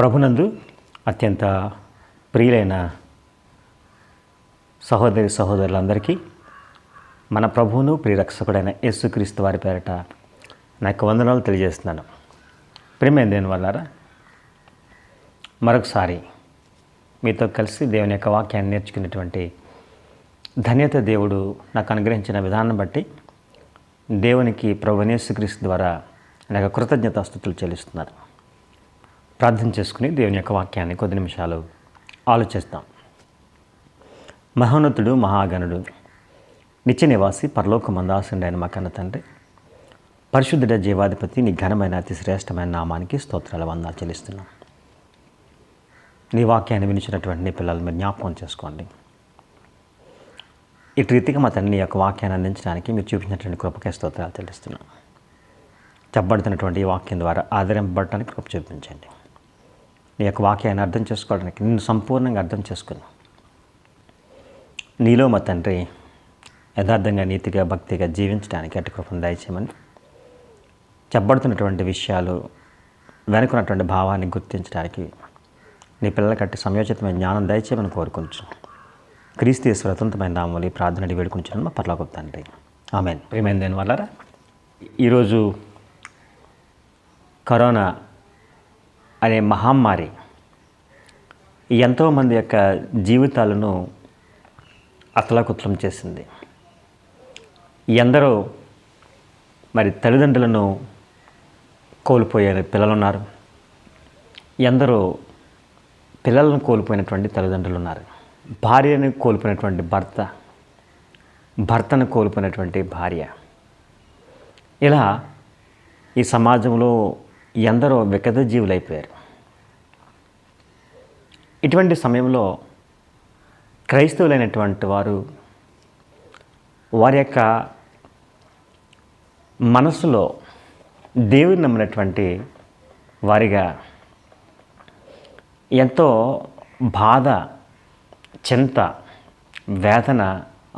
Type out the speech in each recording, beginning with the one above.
ప్రభునందు అత్యంత ప్రియులైన సహోదరులందరికీ మన ప్రభువును ప్రియరక్షకుడైన యేసుక్రీస్తు వారి పేరిట నా యొక్క వందనాలు తెలియజేస్తున్నాను. ప్రియమైన దేవుని వల్లారా, మరొకసారి మీతో కలిసి దేవుని యొక్క వాక్యాన్ని నేర్చుకునేటువంటి ధన్యత దేవుడు నాకు అనుగ్రహించిన విధానం బట్టి దేవునికి ప్రభువైన యేసుక్రీస్తు ద్వారా నాకు కృతజ్ఞతాస్తుతులు చెల్లిస్తున్నాను. ప్రార్థన చేసుకుని దేవుని యొక్క వాక్యాన్ని కొద్ది నిమిషాలు ఆలోచిస్తాం. మహోన్నతుడు, మహాగణుడు, నిత్య నివాసి, పరలోకమందాసుడైన మా కన్న తండ్రి, పరిశుద్ధుడ జీవాధిపతి, నీ ఘనమైన అతి శ్రేష్టమైన నామానికి స్తోత్రాల వందనాలు చెల్లిస్తున్నాం. నీ వాక్యాన్ని వినిచినటువంటి నీ పిల్లలు మీరు జ్ఞాపకం చేసుకోండి. ఇటు రీతిగా మా తండ్రి నీ యొక్క వాక్యాన్ని అందించడానికి మీరు చూపించినటువంటి కృపకే స్తోత్రాలు చెల్లిస్తున్నాం. చెప్పబడుతున్నటువంటి ఈ వాక్యం ద్వారా ఆదరింపబడటానికి కృప చూపించండి. నీ యొక్క వాక్యాన్ని అర్థం చేసుకోవడానికి నిన్ను సంపూర్ణంగా అర్థం చేసుకుని నీలో మా తండ్రి యథార్థంగా, నీతిగా, భక్తిగా జీవించడానికి అటు కృపను దయచేయమని, చెప్పబడుతున్నటువంటి విషయాలు వెనుకున్నటువంటి భావాన్ని గుర్తించడానికి నీ పిల్లలకి అట్టి సమయోచితమైన జ్ఞానం దయచేయమని కోరుకుంటున్నాం. క్రీస్తు స్వతంత్రమైన నామములో ఈ ప్రార్థన వేడుకుంటున్నాను మా పరలోకపు తండ్రి, ఆమేన్. ప్రియమైన దేని వల్ల ఈరోజు కరోనా అనే మహమ్మారి ఎంతోమంది యొక్క జీవితాలను అతలాకుతలం చేసింది. ఎందరో మరి తల్లిదండ్రులను కోల్పోయే పిల్లలు ఉన్నారు. ఎందరో పిల్లలను కోల్పోయినటువంటి తల్లిదండ్రులు ఉన్నారు. భార్యను కోల్పోయినటువంటి భర్తను కోల్పోయినటువంటి భార్య. ఇలా ఈ సమాజంలో ఎందరో వికట జీవులైపోయారు. ఇటువంటి సమయంలో క్రైస్తవులైనటువంటి వారు వారి యొక్క మనసులో దేవుని నమ్మినటువంటి వారిగా ఎంతో బాధ, చింత, వేదన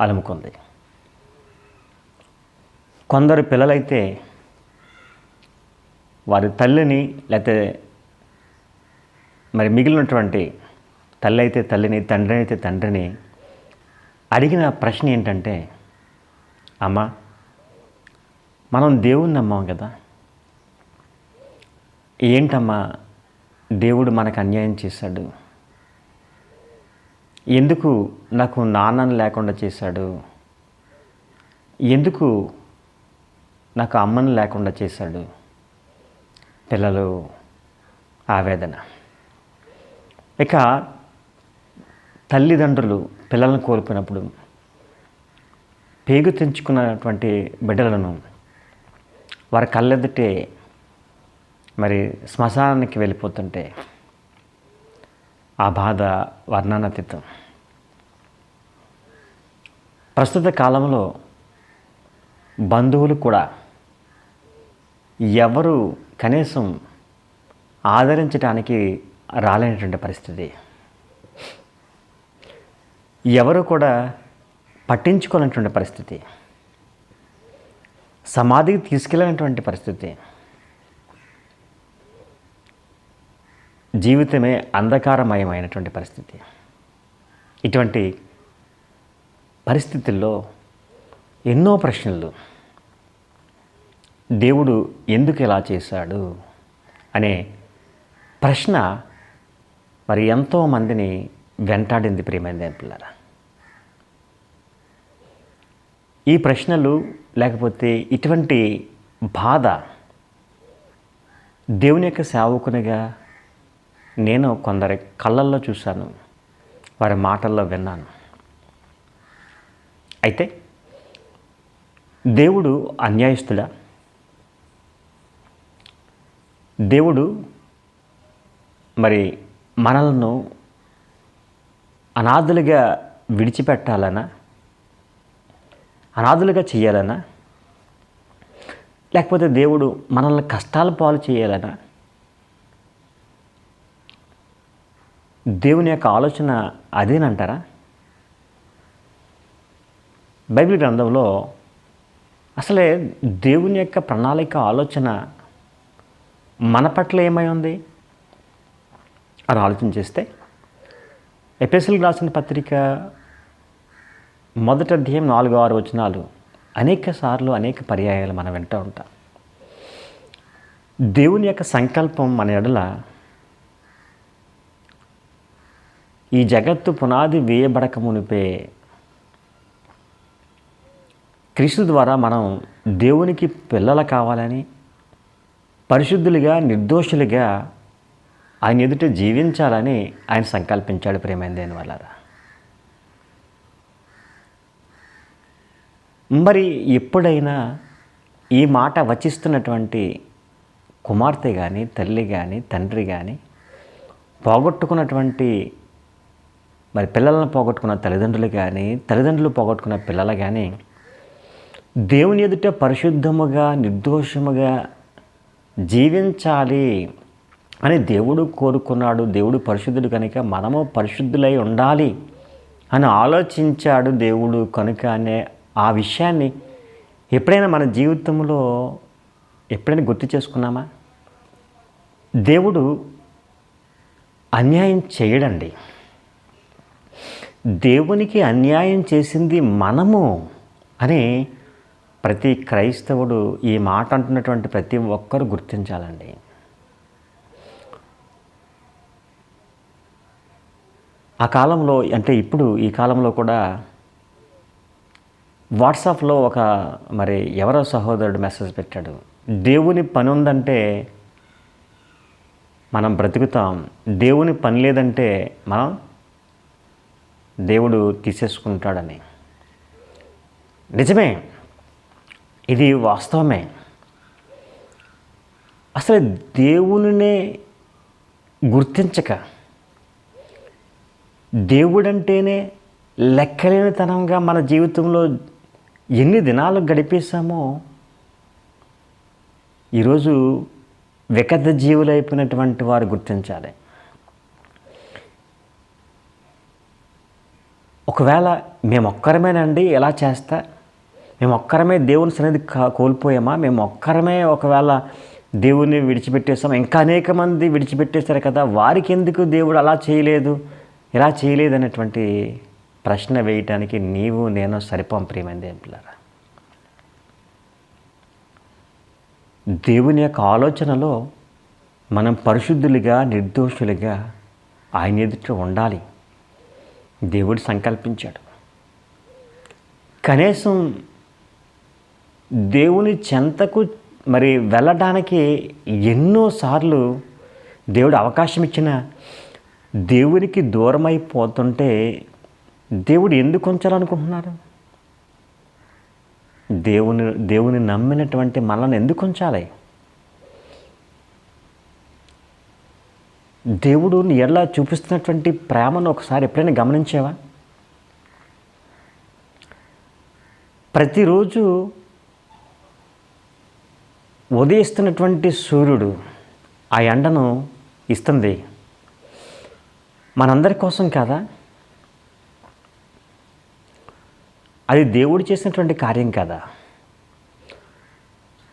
అలుముకుంది. కొందరు పిల్లలైతే వారి తల్లిని, లేకపోతే మరి మిగిలినటువంటి తల్లి అయితే తల్లిని, తండ్రి అయితే తండ్రిని అడిగిన ప్రశ్న ఏంటంటే, అమ్మ, మనం దేవుణ్ణి నమ్మాం కదా, ఏంటమ్మా దేవుడు మనకు అన్యాయం చేశాడు, ఎందుకు నాకు నాన్నని లేకుండా చేశాడు, ఎందుకు నాకు అమ్మని లేకుండా చేశాడు? పిల్లలు ఆవేదన. ఇక తల్లిదండ్రులు పిల్లలను కోల్పోయినప్పుడు పేగు తెంచుకున్నటువంటి బిడ్డలను వారి కళ్ళెదుటే మరి శ్మశానానికి వెళ్ళిపోతుంటే ఆ బాధ వర్ణనాతీతం. ప్రస్తుత కాలంలో బంధువులు కూడా ఎవరు కనీసం ఆదరించడానికి రాలేనటువంటి పరిస్థితి, ఎవరు కూడా పట్టించుకోలేనటువంటి పరిస్థితి, సమాధికి తీసుకెళ్ళినటువంటి పరిస్థితి, జీవితమే అంధకారమయమైనటువంటి పరిస్థితి. ఇటువంటి పరిస్థితుల్లో ఎన్నో ప్రశ్నలు, దేవుడు ఎందుకు ఇలా చేశాడు అనే ప్రశ్న మరి ఎంతోమందిని వెంటాడింది. ప్రియమైన పిల్లరా, ఈ ప్రశ్నలు లేకపోతే ఇటువంటి బాధ దేవుని యొక్క సేవకునిగా నేను కొందరి కళ్ళల్లో చూశాను, వారి మాటల్లో విన్నాను. అయితే దేవుడు అన్యాయస్తుడా? దేవుడు మరి మనలను అనాథులుగా విడిచిపెట్టాలనా, అనాథులుగా చేయాలనా, లేకపోతే దేవుడు మనల్ని కష్టాల పాలు చేయాలనా? దేవుని యొక్క ఆలోచన అదేనంటారా? బైబిల్ గ్రంథంలో అసలే దేవుని యొక్క ప్రణాళిక ఆలోచన మన పట్ల ఏమై ఉంది? అని ఆలోచన చేస్తే ఎఫెసీయులకు రాసిన పత్రిక 1వ అధ్యాయం 4-6 వచనాలు అనేక సార్లు అనేక పర్యాయాలు మనం వింటూ ఉంటాం. దేవుని యొక్క సంకల్పం మన ఎడల ఈ జగత్తు పునాది వేయబడక మునిపే క్రీస్తు ద్వారా మనం దేవునికి పిల్లలు కావాలని, పరిశుద్ధులుగా నిర్దోషులుగా ఆయన ఎదుట జీవించాలని ఆయన సంకల్పించాడు. ప్రేమైన దేని వల్ల మరి ఎప్పుడైనా ఈ మాట వచిస్తున్నటువంటి కుమార్తె కానీ, తల్లి కానీ, తండ్రి కానీ, పోగొట్టుకున్నటువంటి మరి పిల్లలను పోగొట్టుకున్న తల్లిదండ్రులు కానీ, తల్లిదండ్రులు పోగొట్టుకున్న పిల్లలు కానీ దేవుని ఎదుట పరిశుద్ధముగా నిర్దోషముగా జీవించాలి అని దేవుడు కోరుకున్నాడు. దేవుడు పరిశుద్ధుడు కనుక మనము పరిశుద్ధులై ఉండాలి అని ఆలోచించాడు దేవుడు కనుక అనే ఆ విషయాన్ని ఎప్పుడైనా మన జీవితంలో ఎప్పుడైనా గుర్తు చేసుకున్నామా? దేవుడు అన్యాయం చేయడండి. దేవునికి అన్యాయం చేసింది మనము అని ప్రతి క్రైస్తవుడు ఈ మాట అంటున్నటువంటి ప్రతి ఒక్కరు గుర్తించాలండి. ఆ కాలంలో అంటే ఇప్పుడు ఈ కాలంలో కూడా వాట్సాప్లో మరి ఎవరో సహోదరుడు మెసేజ్ పెట్టాడు, దేవుని పని ఉందంటే మనం బ్రతుకుతాం, దేవుని పని లేదంటే మనం దేవుడు తీసేసుకుంటాడని. నిజమే, ఇది వాస్తవమే. అసలు దేవునినే గుర్తించక దేవుడంటేనే లెక్కలేనితనంగా మన జీవితంలో ఎన్ని దినాలు గడిపేశామో ఈరోజు వికత జీవులైపోయినటువంటి వారు గుర్తించాలి. ఒకవేళ మేమొక్కరమేనండి ఎలా చేస్తా, మేమొక్కరమే దేవుని సన్నిధి కోల్పోయామా, మేమొక్కరమే ఒకవేళ దేవుని విడిచిపెట్టేసాం, ఇంకా అనేక మంది విడిచిపెట్టేశారు కదా, వారికి ఎందుకు దేవుడు అలా చేయలేదు ఇలా చేయలేదు అనేటువంటి ప్రశ్న వేయటానికి నీవు నేను సరిపోం. ప్రియమైనది పిల్లరా, దేవుని యొక్క ఆలోచనలో మనం పరిశుద్ధులుగా నిర్దోషులుగా ఆయన ఎదుట ఉండాలి. దేవుడు సంకల్పించాడు. కనీసం దేవుని చెంతకు మరి వెళ్ళడానికి ఎన్నోసార్లు దేవుడు అవకాశం ఇచ్చిన దేవునికి దూరమైపోతుంటే దేవుడు ఎందుకు ఉంచాలనుకుంటున్నారు? దేవుని నమ్మినటువంటి మనల్ని ఎందుకు ఉంచాలి? దేవుడు నీ ఎడల చూపిస్తున్నటువంటి ప్రేమను ఒకసారి ఎప్పుడైనా గమనించావా? ప్రతిరోజు ఉదయిస్తున్నటువంటి సూర్యుడు ఆ ఎండను ఇస్తుంది మనందరి కోసం కాదా? అది దేవుడు చేసినటువంటి కార్యం కదా.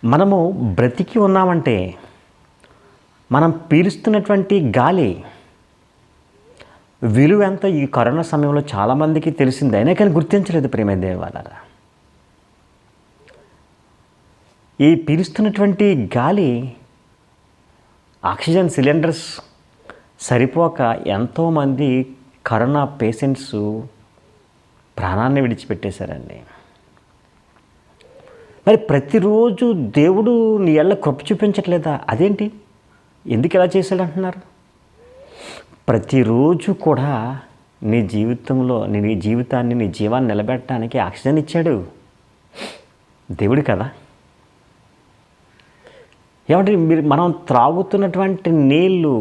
మనము బ్రతికి ఉన్నామంటే మనం పీలుస్తున్నటువంటి గాలి విలువ ఎంత ఈ కరోనా సమయంలో చాలామందికి తెలిసింది, అయినా కానీ గుర్తించలేదు. ప్రేమైన దేవుని వాళ్ళారా, ఈ పీలుస్తున్నటువంటి గాలి ఆక్సిజన్ సిలిండర్స్ సరిపోక ఎంతోమంది కరోనా పేషెంట్స్ ప్రాణాన్ని విడిచిపెట్టేశారండి. మరి ప్రతిరోజు దేవుడు నీ ఎళ్ళ కృప చూపించట్లేదా? అదేంటి, ఎందుకు ఇలా చేశాడు అంటున్నారు? ప్రతిరోజు కూడా నీ జీవితంలో నీ జీవితాన్ని నీ జీవాన్ని నిలబెట్టడానికి ఆక్సిజన్ ఇచ్చాడు దేవుడు కదా. ఏమంటే మనం త్రాగుతున్నటువంటి నీళ్ళు,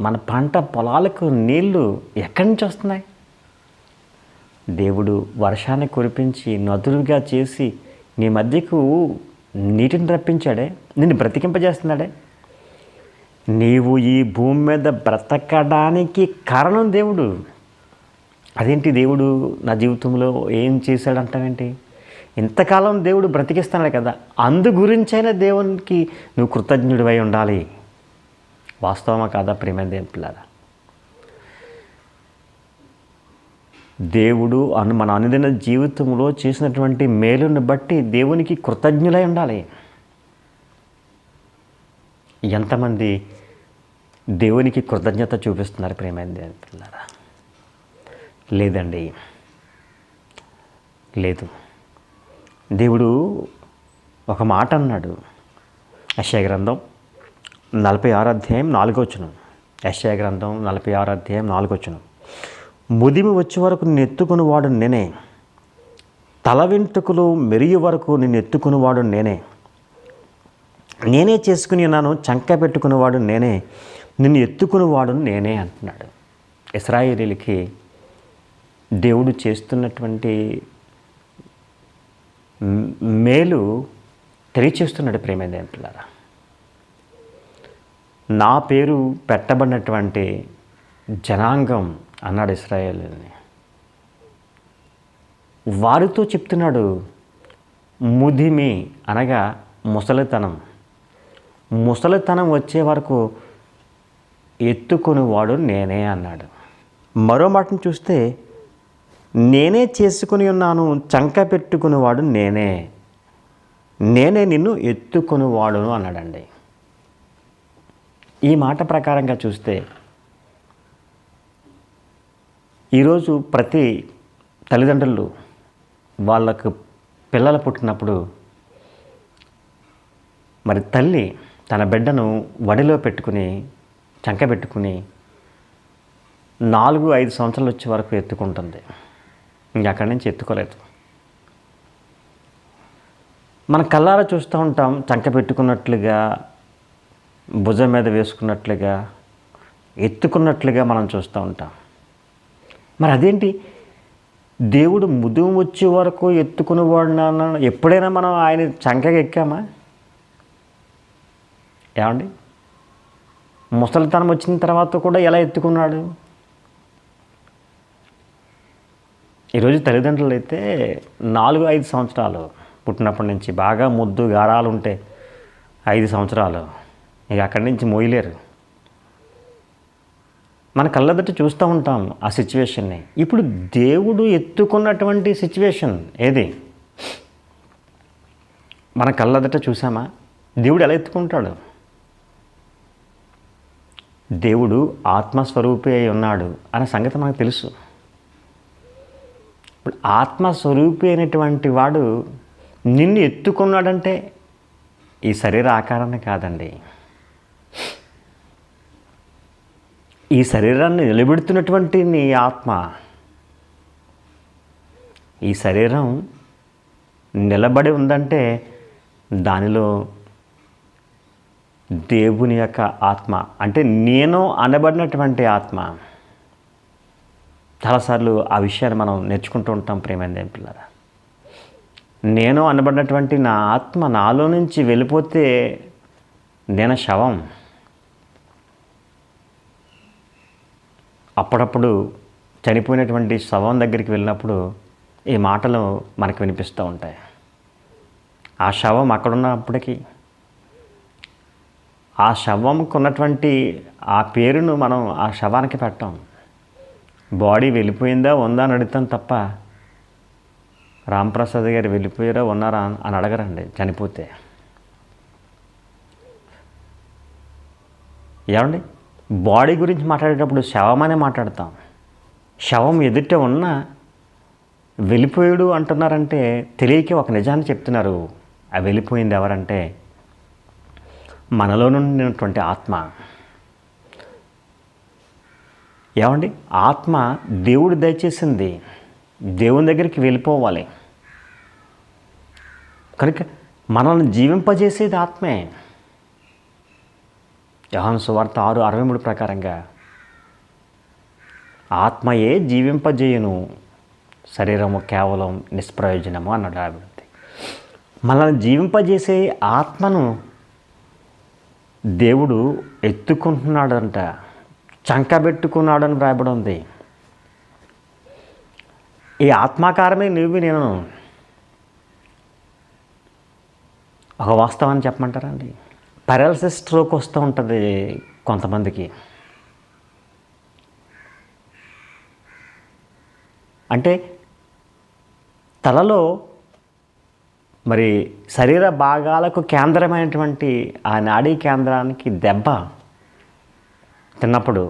మన పంట పొలాలకు నీళ్ళు ఎక్కడి నుంచి వస్తున్నాయి? దేవుడు వర్షాన్ని కురిపించి నదులుగా చేసి నీ మధ్యకు నీటిని రప్పించాడే, నిన్ను బ్రతికింపజేస్తున్నాడే. నీవు ఈ భూమి మీద బ్రతకడానికి కారణం దేవుడు. అదేంటి, దేవుడు నా జీవితంలో ఏం చేశాడంటావేంటి? ఇంతకాలం దేవుడు బ్రతికిస్తున్నాడు కదా, అందు గురించైనా దేవునికి నువ్వు కృతజ్ఞుడివై ఉండాలి. వాస్తవమా కాదా ప్రియమైన దేవుని పిల్లారా? దేవుడు మన అనుదిన జీవితంలో చేసినటువంటి మేలుని బట్టి దేవునికి కృతజ్ఞులై ఉండాలి. ఎంతమంది దేవునికి కృతజ్ఞత చూపిస్తున్నారు ప్రియమైన దేవుని పిల్లారా? లేదండి, లేదు. దేవుడు ఒక మాట అన్నాడు. యెషయా గ్రంథం 46 అధ్యాయం 4వ వచనం. యెషయా గ్రంథం 46 అధ్యాయం 4వ వచనం. ముదిమి వచ్చే వరకు నిన్ను ఎత్తుకునివాడు నేనే, తల వెంట్రుకలు మెరిగే వరకు నిన్ను ఎత్తుకునివాడు నేనే, నేనే చేసుకుని ఉన్నాను, చంక పెట్టుకునేవాడు నేనే, నిన్ను ఎత్తుకునేవాడు నేనే అంటున్నాడు. ఇశ్రాయేలీయులకి దేవుడు చేస్తున్నటువంటి మేలు తెలియచేస్తున్నాడు ప్రేమైన దేవుని పిల్లారా. నా పేరు పెట్టబడినటువంటి జనాంగం అన్నాడు ఇశ్రాయేలుని. వారితో చెప్తున్నాడు, ముదిమి అనగా ముసలితనం వచ్చే వరకు ఎత్తుకునేవాడు నేనే అన్నాడు. మరో మాటను చూస్తే, నేనే చేసుకుని ఉన్నాను, చంక పెట్టుకునేవాడు నేనే నిన్ను ఎత్తుకునేవాడును అన్నాడండి. ఈ మాట ప్రకారంగా చూస్తే ఈరోజు ప్రతి తల్లిదండ్రులు వాళ్ళకు పిల్లలు పుట్టినప్పుడు మరి తల్లి తన బిడ్డను వడిలో పెట్టుకుని చంక పెట్టుకుని 4-5 సంవత్సరాలు వచ్చే వరకు ఎత్తుకుంటుంది. ఇంక అక్కడి నుంచి ఎత్తుకోలేదు. మన కళ్ళారా చూస్తూ ఉంటాం, చంక పెట్టుకున్నట్లుగా, భుజం మీద వేసుకున్నట్లుగా, ఎత్తుకున్నట్లుగా మనం చూస్తూ ఉంటాం. మరి అదేంటి, దేవుడు ముదుము వచ్చే వరకు ఎత్తుకునేవాడు ఎప్పుడైనా మనం ఆయన చంకగా ఎక్కామా? ఏమండి, ముసలితనం వచ్చిన తర్వాత కూడా ఎలా ఎత్తుకున్నాడు? ఈరోజు తల్లిదండ్రులు అయితే 4-5 సంవత్సరాలు పుట్టినప్పటి నుంచి బాగా ముద్దు గారాలు ఉంటే 5 సంవత్సరాలు ఇక అక్కడి నుంచి మోయలేరు. మన కళ్ళెదుట చూస్తూ ఉంటాం ఆ సిచ్యువేషన్ని. ఇప్పుడు దేవుడు ఎత్తుకున్నటువంటి సిచ్యువేషన్ ఏది? మన కళ్ళెదుట చూసామా? దేవుడు ఎలా ఎత్తుకుంటాడు? దేవుడు ఆత్మస్వరూపి అయి ఉన్నాడు అనే సంగతి మనకు తెలుసు. ఇప్పుడు ఆత్మస్వరూపి అయినటువంటి వాడు నిన్ను ఎత్తుకున్నాడంటే ఈ శరీర ఆకారాన్ని కాదండి, ఈ శరీరాన్ని నిలబెడుతున్నటువంటి నీ ఆత్మ. ఈ శరీరం నిలబడి ఉందంటే దానిలో దేవుని యొక్క ఆత్మ, అంటే నేను అనబడినటువంటి ఆత్మ. చాలాసార్లు ఆ విషయాన్ని మనం నేర్చుకుంటూ ఉంటాం ప్రియమైన దేవుని పిల్లారా. నేను అనబడినటువంటి నా ఆత్మ నాలో నుంచి వెళ్ళిపోతే నేను శవం. అప్పుడప్పుడు చనిపోయినటువంటి శవం దగ్గరికి వెళ్ళినప్పుడు ఈ మాటలు మనకు వినిపిస్తూ ఉంటాయి. ఆ శవం అక్కడున్నప్పటికీ ఆ శవంకు ఉన్నటువంటి ఆ పేరును మనం ఆ శవానికి పెట్టాం. బాడీ వెళ్ళిపోయిందా ఉందా అని అడుగుతాం తప్ప రాంప్రసాద్ గారు వెళ్ళిపోయారా ఉన్నారా అని అడగరండి చనిపోతే. ఏమండి, బాడీ గురించి మాట్లాడేటప్పుడు శవమనే మాట్లాడతాం. శవం ఎదుట ఉన్న వెళ్ళిపోయాడు అంటున్నారంటే తెలియక ఒక నిజాన్ని చెప్తున్నారు. ఆ వెళ్ళిపోయింది ఎవరంటే మనలో నుండినటువంటి ఆత్మ. ఏమండి, ఆత్మ దేవుడు దయచేసింది, దేవుని దగ్గరికి వెళ్ళిపోవాలి. కనుక మనల్ని జీవింపజేసేది ఆత్మే. యోహాను సువార్త 6:63 ప్రకారంగా ఆత్మయే జీవింపజేయును, శరీరము కేవలం నిష్ప్రయోజనము అన్నాడు రాబడింది. మనల్ని జీవింపజేసే ఆత్మను దేవుడు ఎత్తుకుంటున్నాడంట, చంకబెట్టుకున్నాడని రాయబడి ఉంది. ఈ ఆత్మాకారమే నువ్వు నేను. ఒక వాస్తవాన్ని చెప్పమంటారా అండి, పారాలిసిస్ స్ట్రోక్ వస్తూ ఉంటుంది కొంతమందికి. అంటే తలలో మరి శరీర భాగాలకు కేంద్రమైనటువంటి ఆ నాడీ కేంద్రానికి దెబ్బ తిన్నప్పుడు,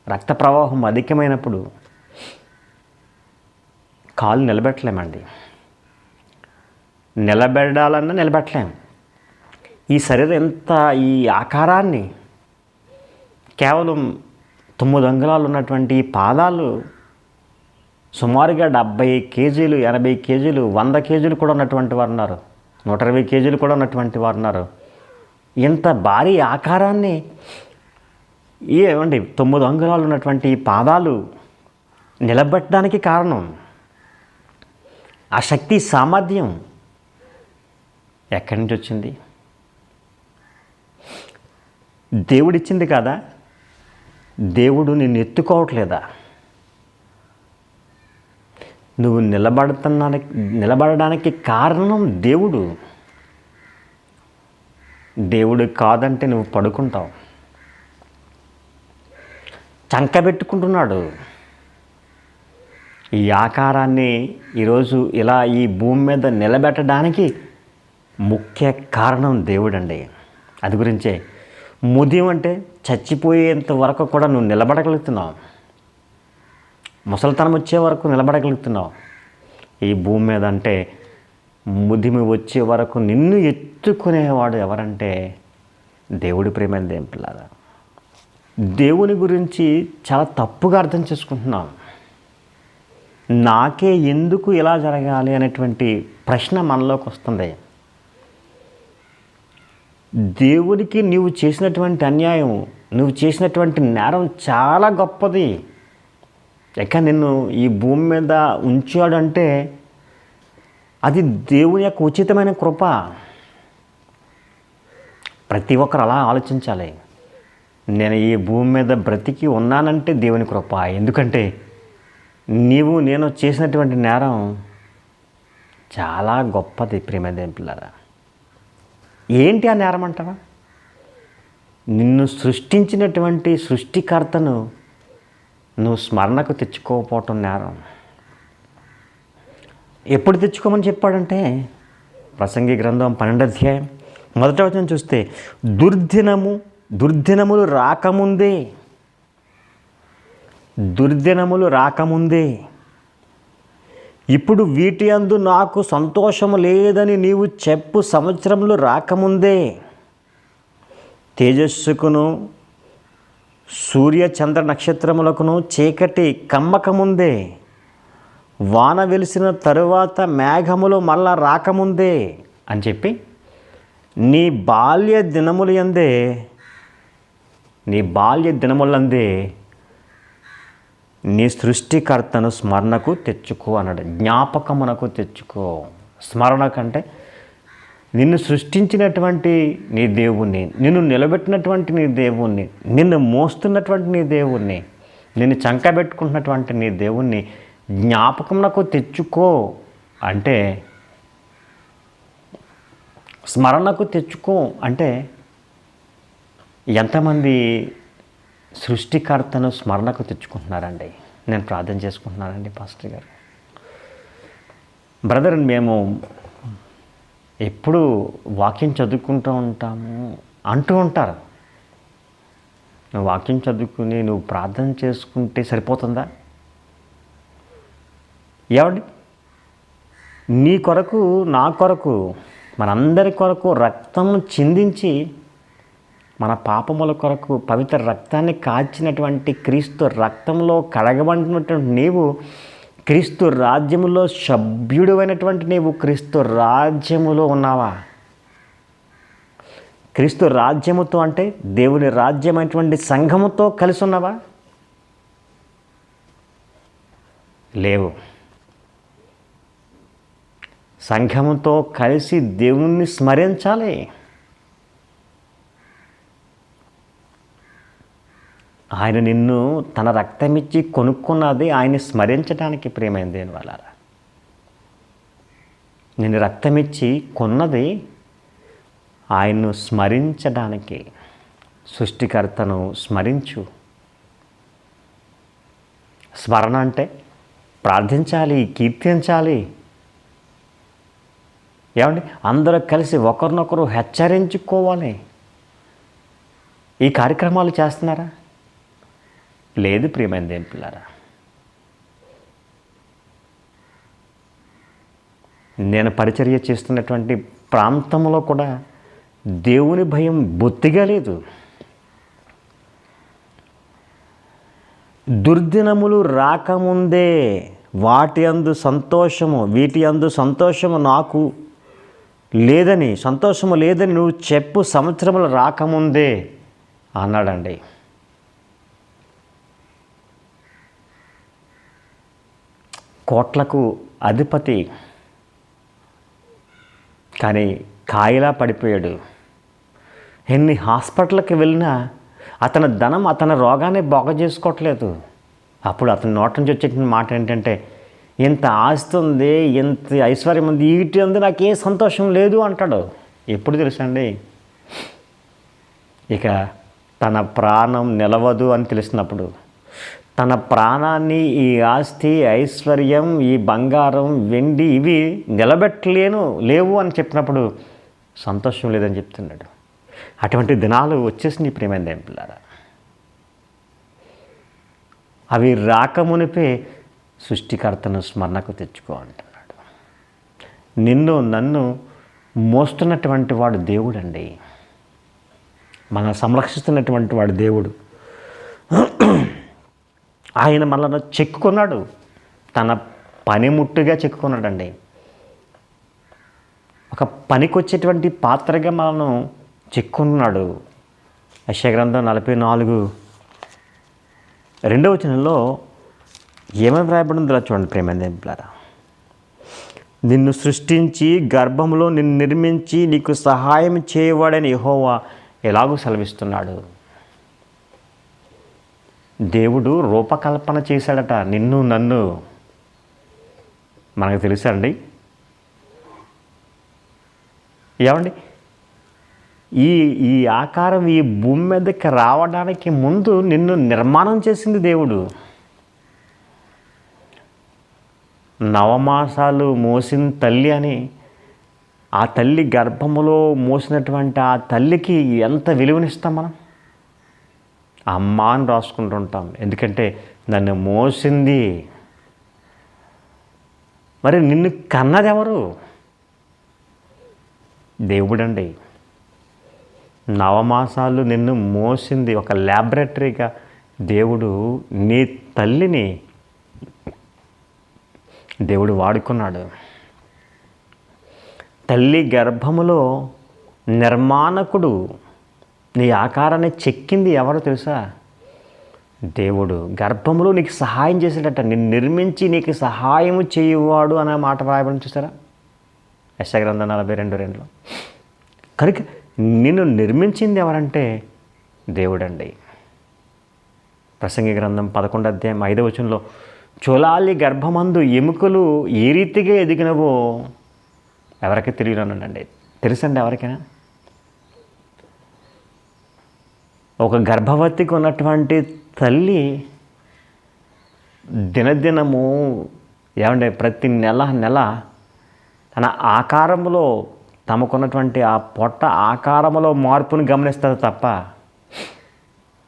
రక్త ప్రవాహం అధికమైనప్పుడు కాలు నిలబెట్టలేమండి. నిలబెట్టాలన్నా నిలబెట్టలేం. ఈ శరీరం ఎంత, ఈ ఆకారాన్ని కేవలం 9 అంగుళాలు ఉన్నటువంటి ఈ పాదాలు సుమారుగా 70 కేజీలు, 80 కేజీలు, 100 కేజీలు కూడా ఉన్నటువంటి వారు ఉన్నారు. 120 కేజీలు కూడా ఉన్నటువంటి వారు ఉన్నారు. ఇంత భారీ ఆకారాన్ని ఏమండి 9 అంగుళాలు ఉన్నటువంటి ఈ పాదాలు నిలబెట్టడానికి కారణం ఆ శక్తి, సామర్థ్యం ఎక్కడి నుంచి వచ్చింది? దేవుడిచ్చింది కదా. దేవుడు నిన్ను ఎత్తుకోవట్లేదా? నువ్వు నిలబడడానికి కారణం దేవుడు. దేవుడు కాదంటే నువ్వు పడుకుంటావు. చంకబెట్టుకుంటున్నాడు. ఈ ఆకారాన్ని ఈరోజు ఇలా ఈ భూమి మీద నిలబెట్టడానికి ముఖ్య కారణం దేవుడండి. అది గురించే ముదియం అంటే చచ్చిపోయేంత వరకు కూడా నువ్వు నిలబడగలుగుతున్నావు. ముసలితనం వచ్చే వరకు నిలబడగలుగుతున్నావు ఈ భూమి మీద. అంటే ముదిమి వచ్చే వరకు నిన్ను ఎత్తుకునేవాడు ఎవరంటే దేవుడి. ప్రేమైన దేవుని పిల్లారా, దేవుని గురించి చాలా తప్పుగా అర్థం చేసుకుంటున్నాం. నాకే ఎందుకు ఇలా జరగాలి అనేటువంటి ప్రశ్న మనలోకి వస్తుంది. దేవుడికి నువ్వు చేసినటువంటి అన్యాయం, నువ్వు చేసినటువంటి నేరం చాలా గొప్పది. ఇక నిన్ను ఈ భూమి మీద ఉంచాడంటే అది దేవుని యొక్క ఉచితమైన కృప. ప్రతి ఒక్కరు అలా ఆలోచించాలి. నేను ఈ భూమి మీద బ్రతికి ఉన్నానంటే దేవుని కృప. ఎందుకంటే నేను చేసినటువంటి నేరం చాలా గొప్పది. ప్రియమైన దేవుని పిల్లారా, ఏంటి ఆ నేరం అంటావా? నిన్ను సృష్టించినటువంటి సృష్టికర్తను నువ్వు స్మరణకు తెచ్చుకోకపోవటం నేరం. ఎప్పుడు తెచ్చుకోమని చెప్పాడంటే ప్రసంగి గ్రంథం 12వ అధ్యాయం 1వ వచనం చూస్తే, దుర్దినములు రాకముందే ఇప్పుడు వీటి యందు నాకు సంతోషము లేదని నీవు చెప్పు సంవత్సరములు రాకముందే, తేజస్సుకును సూర్య చంద్ర నక్షత్రములకును చీకటి కమ్మకముందే, వాన వెలిసిన తరువాత మేఘములు మళ్ళా రాకముందే అని చెప్పి నీ బాల్య దినములందే నీ సృష్టికర్తను స్మరణకు తెచ్చుకో అన్నాడు. జ్ఞాపకమునకు తెచ్చుకో. స్మరణ కంటే నిన్ను సృష్టించినటువంటి నీ దేవుణ్ణి, నిన్ను నిలబెట్టినటువంటి నీ దేవుణ్ణి, నిన్ను మోస్తున్నటువంటి నీ దేవుణ్ణి, నిన్ను చంకబెట్టుకుంటున్నటువంటి నీ దేవుణ్ణి జ్ఞాపకమునకు తెచ్చుకో అంటే, స్మరణకు తెచ్చుకో అంటే ఎంతమంది సృష్టికర్తను స్మరణకు తెచ్చుకుంటున్నారండి? నేను ప్రార్థన చేసుకుంటున్నానండి పాస్టర్ గారు. బ్రదర్, మేము ఎప్పుడు వాక్యం చదువుకుంటూ ఉంటాము అంటూ ఉంటారు. నువ్వు వాక్యం చదువుకుని నువ్వు ప్రార్థన చేసుకుంటే సరిపోతుందా? ఏమండి, నీ కొరకు, నా కొరకు, మనందరి కొరకు రక్తం చిందించి మన పాపముల కొరకు పవిత్ర రక్తాన్ని కాచినటువంటి క్రీస్తు రక్తంలో కడగబడినటువంటి నీవు, క్రీస్తు రాజ్యములో సభ్యుడు అయినటువంటి నీవు క్రీస్తు రాజ్యములో ఉన్నావా? క్రీస్తు రాజ్యముతో అంటే దేవుని రాజ్యమైనటువంటి సంఘముతో కలిసి ఉన్నావా? లేవు. సంఘముతో కలిసి దేవుణ్ణి స్మరించాలి. ఆయన నిన్ను తన రక్తమిచ్చి కొనుక్కున్నది ఆయన్ని స్మరించడానికి. ప్రియమైన దేవుని వాళ్ళారా, నిన్ను రక్తమిచ్చి కొన్నది ఆయన్ను స్మరించడానికి. సృష్టికర్తను స్మరించు. స్మరణ అంటే ప్రార్థించాలి, కీర్తించాలి. ఏమండి, అందరూ కలిసి ఒకరినొకరు హెచ్చరించుకోవాలి. ఈ కార్యక్రమాలు చేస్తున్నారా? లేదు ప్రియమైన దేవుని పిల్లారా. నేను పరిచర్య చేస్తున్నటువంటి ప్రాంతంలో కూడా దేవుని భయం బొత్తిగా లేదు. దుర్దినములు రాకముందే వీటి యందు సంతోషము నాకు లేదని, సంతోషము లేదని నువ్వు చెప్పు, సంవత్సరములు రాకముందే అన్నాడండి. కోట్లకు అధిపతి, కానీ కాయిలా పడిపోయాడు. ఎన్ని హాస్పిటల్కి వెళ్ళినా అతని ధనం అతని రోగాన్ని బాగు చేసుకోవట్లేదు. అప్పుడు అతని నోటి నుంచి వచ్చే మాట ఏంటంటే, ఇంత ఆస్తి ఉంది, ఇంత ఐశ్వర్యం ఉంది, వీటి ఉంది, నాకేం సంతోషం లేదు అంటాడు. ఎప్పుడు తెలుసండి? ఇక తన ప్రాణం నిలవదు అని తెలిసినప్పుడు, తన ప్రాణాన్ని ఈ ఆస్తి, ఐశ్వర్యం, ఈ బంగారం, వెండి ఇవి లేవు అని చెప్పినప్పుడు సంతోషం లేదని చెప్తున్నాడు. అటువంటి దినాలు వచ్చేసినాయి ప్రియమైన దేవుని పిల్లారా. అవి రాకమునిపే సృష్టికర్తను స్మరణకు తెచ్చుకో అంటున్నాడు. నిన్ను నన్ను మోస్తున్నటువంటి వాడు దేవుడండి. మనం సంరక్షిస్తున్నటువంటి వాడు దేవుడు. ఆయన మనల్ని చెక్కుకున్నాడు, తన పనిముట్టుగా చెక్కుకున్నాడండి. ఒక పనికొచ్చేటువంటి పాత్రగా మనల్ని చెక్కున్నాడు. యెషయా గ్రంథం 44:2 ఏమేమి వ్రాయబడిందో చూడండి ప్రియమైన దేవుని పిల్లారా. నిన్ను సృష్టించి గర్భంలో నిన్ను నిర్మించి నీకు సహాయం చేయవాడని యెహోవా ఎలాగూ సెలవిస్తున్నాడు. దేవుడు రూపకల్పన చేశాడట నిన్ను నన్ను. మనకు తెలుసండి. ఏమండి, ఈ ఆకారం ఈ భూమి మీదకి రావడానికి ముందు నిన్ను నిర్మాణం చేసింది దేవుడు. నవమాసాలు మోసిన తల్లి అని, ఆ తల్లి గర్భములో మోసినటువంటి ఆ తల్లికి ఎంత విలువనిస్తాం మనం? అమ్మ అని రాసుకుంటుంటాం, ఎందుకంటే నన్ను మోసింది. మరి నిన్ను కన్నది ఎవరు? దేవుడండి. నవమాసాలు నిన్ను మోసింది ఒక ల్యాబొరేటరీగా దేవుడు నీ తల్లిని దేవుడు వాడుకున్నాడు. తల్లి గర్భములో నిర్మాణకుడు నీ ఆకారాన్ని చెక్కింది ఎవరో తెలుసా? దేవుడు. గర్భములో నీకు సహాయం చేసేటట్ట, నిన్ను నిర్మించి నీకు సహాయం చేయువాడు అనే మాట రాయబడి చూసారా? యెషయా గ్రంథం 42:2. కనుక నిన్ను నిర్మించింది ఎవరంటే దేవుడండి. ప్రసంగి గ్రంథం 11:5 చూలాలి గర్భమందు ఎముకలు ఏ రీతిగా ఎదిగినవో ఎవరికి తెలియనండి. తెలుసండి ఎవరికైనా? ఒక గర్భవతికి ఉన్నటువంటి తల్లి దినదినము ఏమంటే ప్రతి నెల తన ఆకారంలో, తమకున్నటువంటి ఆ పొట్ట ఆకారంలో మార్పును గమనిస్తుంది తప్ప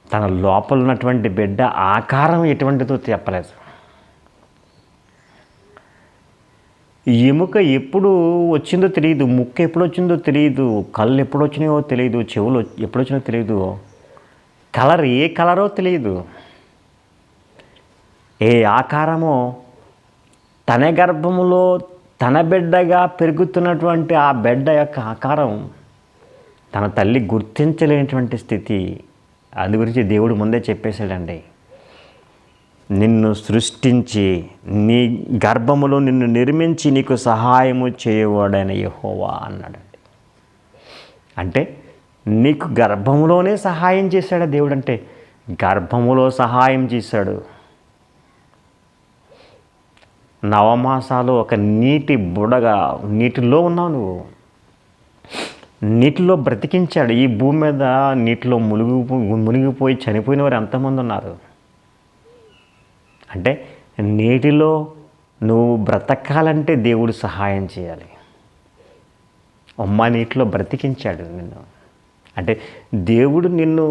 తన లోపల ఉన్నటువంటి బిడ్డ ఆకారం ఎటువంటిదో చెప్పలేదు. ఎముక ఎప్పుడు వచ్చిందో తెలియదు, ముక్క ఎప్పుడు వచ్చిందో తెలియదు, కళ్ళు ఎప్పుడు వచ్చినాయో తెలియదు, చెవులు ఎప్పుడు వచ్చినాయో తెలియదు, కలర్ ఏ కలరో తెలియదు. ఏ ఆకారమో తన గర్భములో తన బిడ్డగా పెరుగుతున్నటువంటి ఆ బిడ్డ యొక్క ఆకారం తన తల్లి గుర్తించలేనటువంటి స్థితి. అందు గురించి దేవుడు ముందే చెప్పేశాడండి, నిన్ను సృష్టించి నీ గర్భములో నిన్ను నిర్మించి నీకు సహాయము చేయవాడైన యెహోవా అన్నాడండి. అంటే నీకు గర్భములోనే సహాయం చేశాడు దేవుడు. అంటే గర్భములో సహాయం చేశాడు. నవమాసాలు ఒక నీటి బుడగా, నీటిలో ఉన్నావు నువ్వు. నీటిలో బ్రతికించాడు. ఈ భూమి మీద నీటిలో మునిగిపోయి చనిపోయిన వారు ఎంతమంది ఉన్నారు? అంటే నీటిలో నువ్వు బ్రతకాలంటే దేవుడు సహాయం చేయాలి. నీటిలో బ్రతికించాడు నిన్ను. అంటే దేవుడు నిన్ను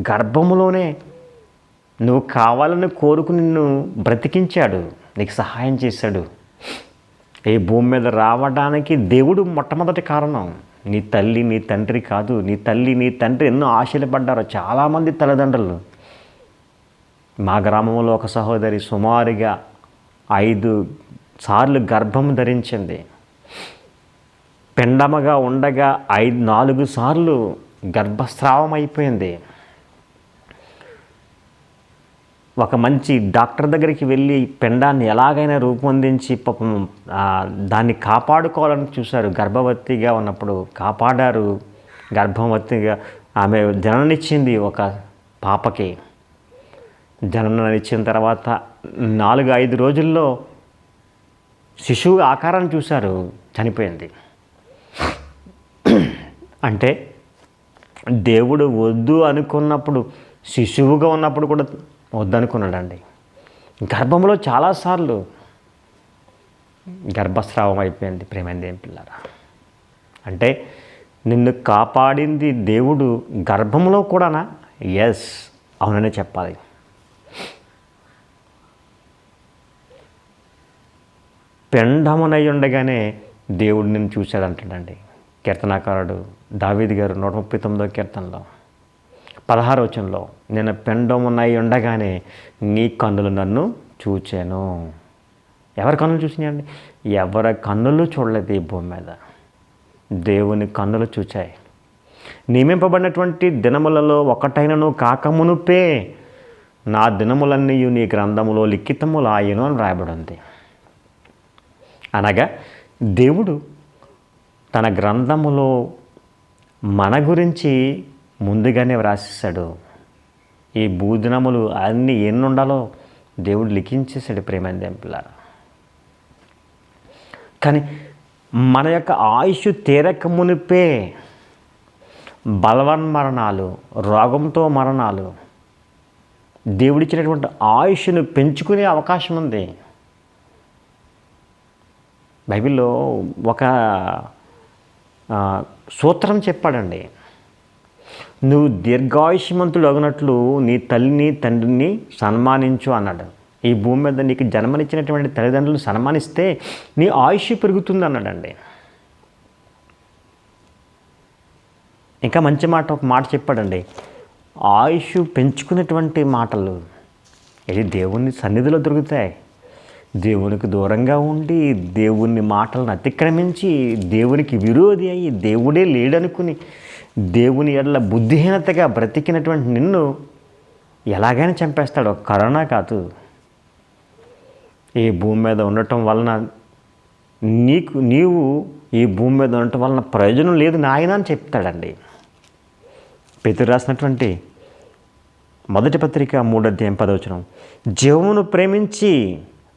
గర్భములోనే నువ్వు కావాలని కోరుకు నిన్ను బ్రతికించాడు, నీకు సహాయం చేశాడు. ఈ భూమి మీద రావడానికి దేవుడు మొట్టమొదటి కారణం. నీ తల్లి నీ తండ్రి కాదు. నీ తల్లి నీ తండ్రి ఎన్నో ఆశలు పడ్డారు చాలామంది తల్లిదండ్రులు. మా గ్రామంలో ఒక సహోదరి సుమారుగా 5 సార్లు గర్భం ధరించింది. పెండమగా ఉండగా 4 సార్లు గర్భస్రావం అయిపోయింది. ఒక మంచి డాక్టర్ దగ్గరికి వెళ్ళి పెండాన్ని ఎలాగైనా రూపొందించి పాపం దాన్ని కాపాడుకోవాలని చూశారు. గర్భవతిగా ఉన్నప్పుడు కాపాడారు. గర్భవతిగా ఆమె జననిచ్చింది. ఒక పాపకి జనననిచ్చిన తర్వాత 4-5 రోజుల్లో శిశువు ఆకారాన్ని చూశారు, చనిపోయింది. అంటే దేవుడు వద్దు అనుకున్నప్పుడు, శిశువుగా ఉన్నప్పుడు కూడా వద్దనుకున్నాడండి. గర్భంలో చాలాసార్లు గర్భస్రావం అయిపోయింది. ప్రేమైన దేవుని పిల్లారా, అంటే నిన్ను కాపాడింది దేవుడు గర్భంలో కూడానా? ఎస్, అవుననే చెప్పాలి. పెండమునై ఉండగానే దేవుడు నిన్ను చూశాడంటాడండి కీర్తనాకారుడు దావీదు గారు 139వ కీర్తనలో 16వ వచనంలో, నేను పెండమునై ఉండగానే నీ కన్నులు నన్ను చూచాను. ఎవరి కన్నులు చూసినాయండి? ఎవరి కన్నులు చూడలేదు ఈ భూమి మీద, దేవుని కన్నులు చూచాయి. నియమింపబడినటువంటి దినములలో ఒకటైనను కాకమునుపే నా దినములన్నీ నీ గ్రంథములో లిఖితములాయను అని రాయబడి ఉంది. అనగా దేవుడు తన గ్రంథములో మన గురించి ముందుగానే వ్రాసేశాడు. ఈ భూదినములు అన్నీ ఎన్ని ఉండాలో దేవుడు లిఖించేశాడు. ప్రేమైన దేవుని పిల్లారా, కానీ మన యొక్క ఆయుష్ తీరక మునిపే బలవన్మరణాలు, రోగంతో మరణాలు, దేవుడిచ్చినటువంటి ఆయుష్ను పెంచుకునే అవకాశం ఉంది. బైబిల్లో ఒక సూత్రం చెప్పాడండి. నువ్వు దీర్ఘాయుష్మంతుడు అగినట్లు నీ తల్లిని తండ్రిని సన్మానించు అన్నాడు. ఈ భూమి మీద నీకు జన్మనిచ్చినటువంటి తల్లిదండ్రులు సన్మానిస్తే నీ ఆయుష్ పెరుగుతుంది అన్నాడండి. ఇంకా మంచి మాట, ఒక మాట చెప్పాడండి. ఆయుష్ పెంచుకునేటువంటి మాటలు ఇది దేవుని సన్నిధిలో దొరుకుతాయి. దేవునికి దూరంగా ఉండి దేవుని మాటలను అతిక్రమించి దేవునికి విరోధి అయ్యి దేవుడే లేడనుకుని దేవుని ఎడల బుద్ధిహీనతగా బ్రతికినటువంటి నిన్ను ఎలాగైనా చంపేస్తాడు. కరోనా కాదు, ఈ భూమి మీద ఉండటం వలన నీవు ఈ భూమి మీద ఉండటం వలన ప్రయోజనం లేదు నాయన అని చెప్తాడండి. పేతురు రాసినటువంటి మొదటి పత్రిక 3:10 జీవమును ప్రేమించి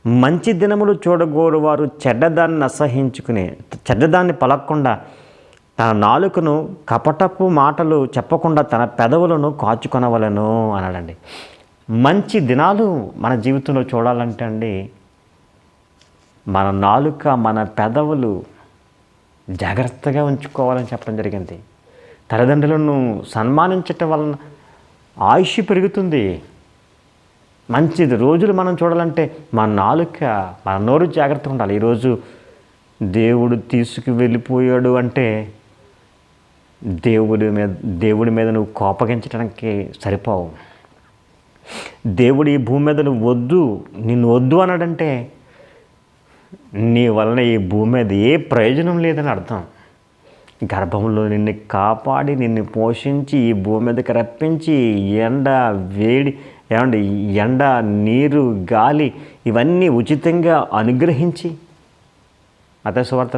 మంచి దినములు చూడగోరు వారు చెడ్డదాన్ని పలకకుండా తన నాలుకను కపటపు మాటలు చెప్పకుండా తన పెదవులను కాచుకొనవలను అన్నాడండి. మంచి దినాలు మన జీవితంలో చూడాలంటే అండి, మన నాలుక మన పెదవులు జాగ్రత్తగా ఉంచుకోవాలని చెప్పడం జరిగింది. తల్లిదండ్రులను సన్మానించటం వలన ఆయుష్ పెరుగుతుంది. మంచి రోజులు మనం చూడాలంటే మన నాలుక మన నోరు జాగ్రత్తగా ఉండాలి. ఈరోజు దేవుడు తీసుకువెళ్ళిపోయాడు అంటే దేవుడి మీద నువ్వు కోపగించడానికి సరిపోవు. దేవుడు ఈ భూమి మీద నిన్ను వద్దు అన్నాడంటే నీ వలన ఈ భూమి మీద ఏ ప్రయోజనం లేదని అర్థం. గర్భంలో నిన్ను కాపాడి నిన్ను పోషించి ఈ భూమి మీదకి రప్పించి ఎండ వేడి ఎండ నీరు గాలి ఇవన్నీ ఉచితంగా అనుగ్రహించి మత్తయి సువార్త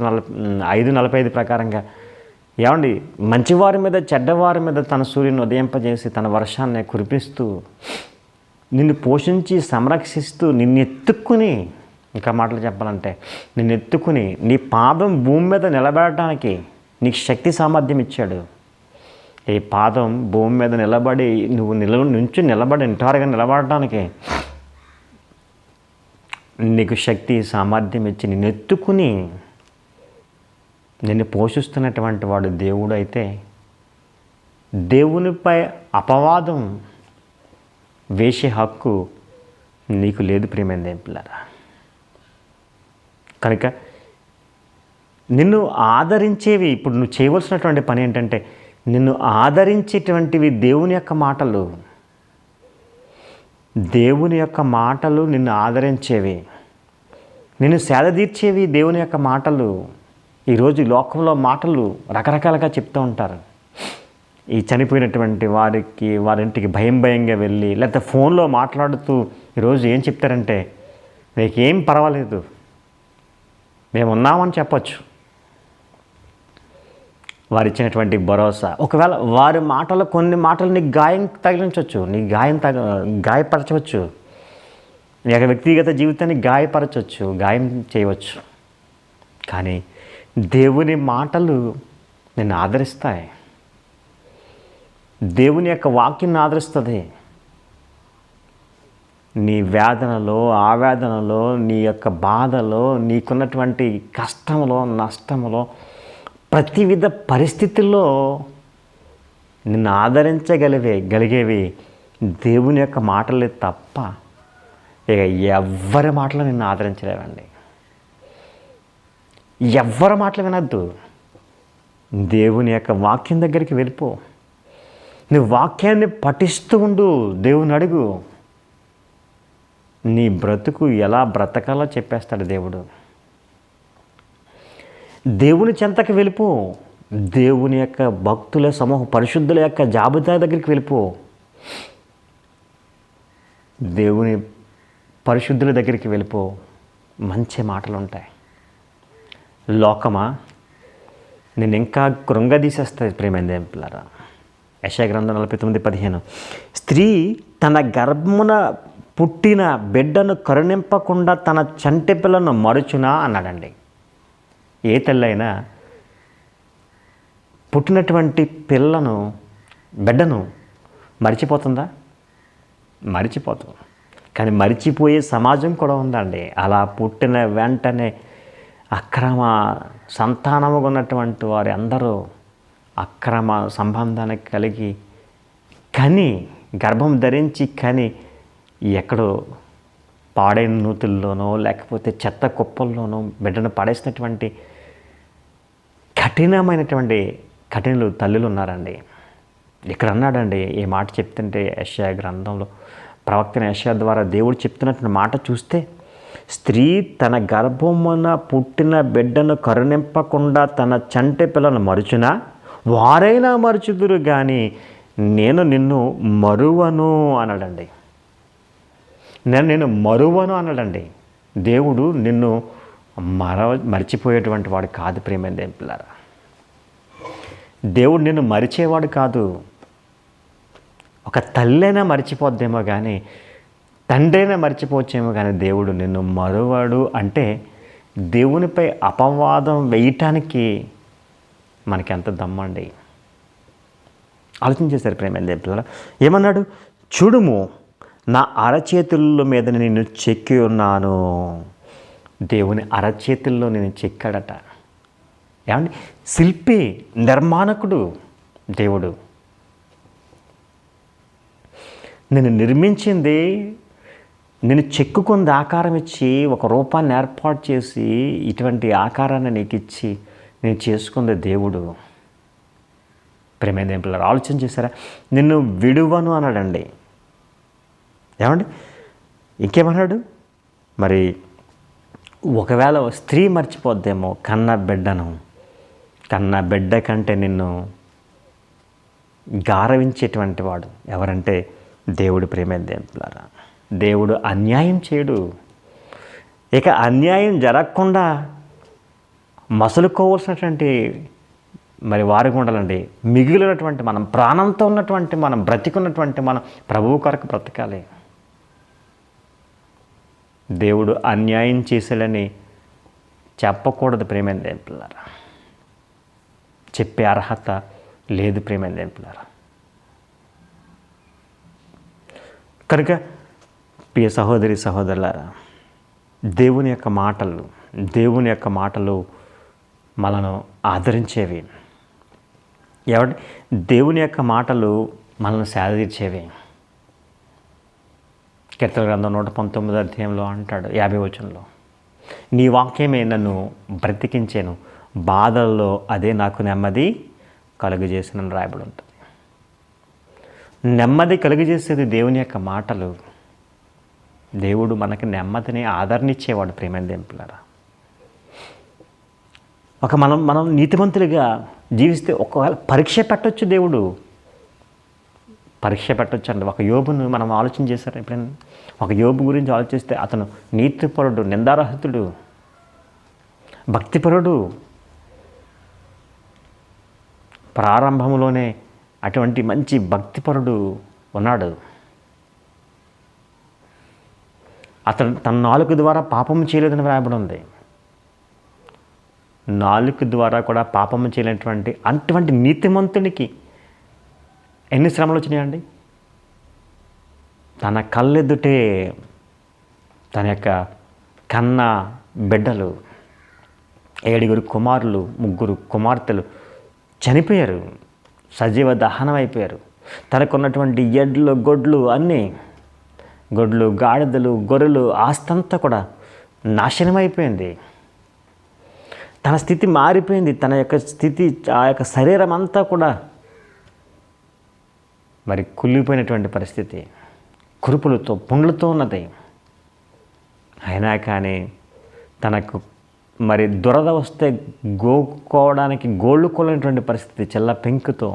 5:45 ప్రకారంగా మంచివారి మీద చెడ్డవారి మీద తన సూర్యుని ఉదయింపజేసి తన వర్షాన్ని కురిపిస్తూ నిన్ను పోషించి సంరక్షిస్తూ నిన్ను ఎత్తుక్కుని, ఇంకా మాటలు చెప్పాలంటే నిన్ను ఎత్తుకుని నీ పాదం భూమి మీద నిలబెట్టడానికి నీకు శక్తి సామర్థ్యం ఇచ్చాడు. ఈ పాదం భూమి మీద నిలబడి నువ్వు నిలబడి నిటారుగా నిలబడటానికి నీకు శక్తి సామర్థ్యం ఇచ్చి నిన్ను ఎత్తుకుని నిన్ను పోషిస్తున్నటువంటి వాడు దేవుడు అయితే దేవునిపై అపవాదం వేసే హక్కు నీకు లేదు ప్రియమైన దేవుని పిల్లరా. కనుక నిన్ను ఆదరించేవి ఇప్పుడు నువ్వు చేయవలసినటువంటి పని ఏంటంటే నిన్ను ఆదరించేటువంటివి దేవుని యొక్క మాటలు. దేవుని యొక్క మాటలు నిన్ను ఆదరించేవి, నిన్ను సేదతీర్చేవి దేవుని యొక్క మాటలు. ఈరోజు లోకంలో మాటలు రకరకాలుగా చెప్తూ ఉంటారు. ఈ చనిపోయినటువంటి వారింటికి భయంగా వెళ్ళి లేకపోతే ఫోన్లో మాట్లాడుతూ ఈరోజు ఏం చెప్తారంటే నీకేం పర్వాలేదు, మేము ఉన్నామని చెప్పచ్చు. వారు ఇచ్చినటువంటి భరోసా. ఒకవేళ వారి మాటలు కొన్ని మాటలు నీకు గాయం తగిలించవచ్చు, నీ గాయపరచవచ్చు, నీ యొక్క వ్యక్తిగత జీవితాన్ని గాయపరచవచ్చు, గాయం చేయవచ్చు. కానీ దేవుని మాటలు నిన్ను ఆదరిస్తాయి. దేవుని యొక్క వాక్యం ఆదరిస్తుంది. నీ వేదనలో, ఆవేదనలో, నీ యొక్క బాధలో, నీకున్నటువంటి కష్టంలో, నష్టంలో, ప్రతి విధ పరిస్థితుల్లో నిన్ను ఆదరించగలిగేవి దేవుని యొక్క మాటలే తప్ప ఇక ఎవ్వరి మాటలు నిన్ను ఆదరించలేవండి. ఎవ్వరి మాటలు వినద్దు. దేవుని యొక్క వాక్యం దగ్గరికి వెళ్ళిపో. నువ్వు వాక్యాన్ని పఠిస్తూ ఉండు. దేవుని అడుగు. నీ బ్రతుకు ఎలా బ్రతకాలో చెప్పేస్తాడు దేవుడు. దేవుని చెంతకు వెళ్ళిపో. దేవుని యొక్క భక్తుల సమూహం, పరిశుద్ధుల యొక్క జాబితా దగ్గరికి వెళ్ళిపో. దేవుని పరిశుద్ధుల దగ్గరికి వెళ్ళిపో. మంచి మాటలు ఉంటాయి. లోకమా నేను ఇంకా కృంగదీసేస్తుంది ప్రియమైన దేవుని పిల్లరా. యెషయా గ్రంథం 49:15 స్త్రీ తన గర్భమున పుట్టిన బిడ్డను కరుణింపకుండా తన చంటి పిల్లను మరుచునా అన్నాడండి. ఏ తల్లైనా పుట్టినటువంటి బిడ్డను మరిచిపోతుందా? మరిచిపోతుంది. కానీ మరిచిపోయే సమాజం కూడా ఉందండి. అలా పుట్టిన వెంటనే అక్రమ సంతానముగా ఉన్నటువంటి వారి అందరూ అక్రమ సంబంధానికి కలిగి గర్భం ధరించి ఎక్కడో పాడైన నూతుల్లోనో లేకపోతే చెత్త కుప్పల్లోనో బిడ్డను పడేసినటువంటి కఠినలు తల్లులు ఉన్నారండి. ఇక్కడ అన్నాడండి. ఈ మాట చెప్తుంటే యెషయా గ్రంథంలో ప్రవక్త యెషయా ద్వారా దేవుడు చెప్తున్నటువంటి మాట చూస్తే, స్త్రీ తన గర్భమున పుట్టిన బిడ్డను కరుణింపకుండా తన చంటి పిల్లను మరుచునా? వారైనా మరుచుదురు కానీ నేను నిన్ను మరువను అన్నాడండి. నేను మరువను అన్నాడండి. దేవుడు నిన్ను మరిచిపోయేటువంటి వాడు కాదు ప్రియమైన దేవుని పిల్లారా. దేవుడు నిన్ను మరిచేవాడు కాదు. ఒక తల్లైనా మరిచిపోద్దేమో కానీ, తండ్రైనా మరిచిపోవచ్చేమో కానీ దేవుడు నిన్ను మరువాడు. అంటే దేవునిపై అపవాదం వేయటానికి మనకెంత దమ్మండి. ఆలోచించేశారు ప్రేమ దేవుని పిల్లరా. ఏమన్నాడు? చూడుము, నా అరచేతుల మీద నేను చెక్కి ఉన్నాను. దేవుని అరచేతుల్లో నేను చెక్కాడట. ఏమండి? శిల్పి, నిర్మాణకుడు దేవుడు. నేను నిర్మించింది, నేను చెక్కుకుంది ఆకారం ఇచ్చి, ఒక రూపాన్ని ఏర్పాటు చేసి ఇటువంటి ఆకారాన్ని నీకు ఇచ్చి నేను చేసుకుంది దేవుడు. ప్రేమైన పిల్లలు ఆలోచన చేశారా? నిన్ను విడువను అన్నాడండి. ఏమండి? ఇంకేమన్నాడు? మరి ఒకవేళ స్త్రీ మర్చిపోద్దేమో కన్న బిడ్డ కంటే నిన్ను గారవించేటువంటి వాడు ఎవరంటే దేవుడు. ప్రేమైన దేవుని పిల్లరా, దేవుడు అన్యాయం చేయడు. ఇక అన్యాయం జరగకుండా మసలుకోవాల్సినటువంటి మరి వారికి ఉండాలండి. మిగిలినటువంటి మనం, ప్రాణంతో ఉన్నటువంటి మనం, బ్రతికున్నటువంటి మనం ప్రభువు కొరకు బ్రతకాలి. దేవుడు అన్యాయం చేశాడని చెప్పకూడదు ప్రేమైన దేవుని పిల్లరా. చెప్పే అర్హత లేదు ప్రియమైన దేవులారా. కనుక ప్రియ సహోదరి సహోదరులారా, దేవుని యొక్క మాటలు మనను ఆదరించేవి. దేవుని యొక్క మాటలు మనల్ని సేదతీర్చేవి. కీర్తన గ్రంథం 119 అధ్యాయంలో అంటాడు 50 వచనంలో, నీ వాక్యమే నన్ను బ్రతికించాను, బాధల్లో అదే నాకు నెమ్మది కలుగజేసిన రాయబడి ఉంటుంది. నెమ్మది కలుగజేసేది దేవుని యొక్క మాటలు. దేవుడు మనకి నెమ్మదిని ఆదరణిచ్చేవాడు ప్రియమైన దేవులారా. మనం నీతిమంతులుగా జీవిస్తే ఒకవేళ పరీక్ష పెట్టవచ్చు, దేవుడు పరీక్ష పెట్టవచ్చు అండి. ఒక యోబును మనం ఆలోచన చేశారు ఎప్పుడైనా? ఒక యోబు గురించి ఆలోచిస్తే అతను నీతిపరుడు, నిందారహితుడు, భక్తిపరుడు. ప్రారంభంలోనే అటువంటి మంచి భక్తిపరుడు ఉన్నాడు. అతను తన నాలుక ద్వారా పాపము చేయలేదని వ్రాయబడి ఉంది. నాలుక ద్వారా కూడా పాపము చేయలేనటువంటి అటువంటి నీతిమంతునికి ఎన్ని శ్రమలు వచ్చినాయండి? తన కళ్ళెదుటే తన యొక్క కన్న బిడ్డలు 7 కుమారులు 3 కుమార్తెలు చనిపోయారు, సజీవ దహనం అయిపోయారు. తనకున్నటువంటి ఎడ్లు గొడ్లు అన్నీ, గొడ్లు గాడిదలు గొర్రెలు ఆస్తంతా కూడా నాశనం అయిపోయింది. తన స్థితి మారిపోయింది. తన యొక్క స్థితి, ఆ యొక్క శరీరం అంతా కూడా మరి కుళ్ళిపోయినటువంటి పరిస్థితి, కురుపులతో పుండ్లతో ఉన్నది. అయినా కానీ తనకు మరి దురద వస్తే గోకోవడానికి గోళ్ళు కొలనటువంటి పరిస్థితి, చెల్ల పెంకుతో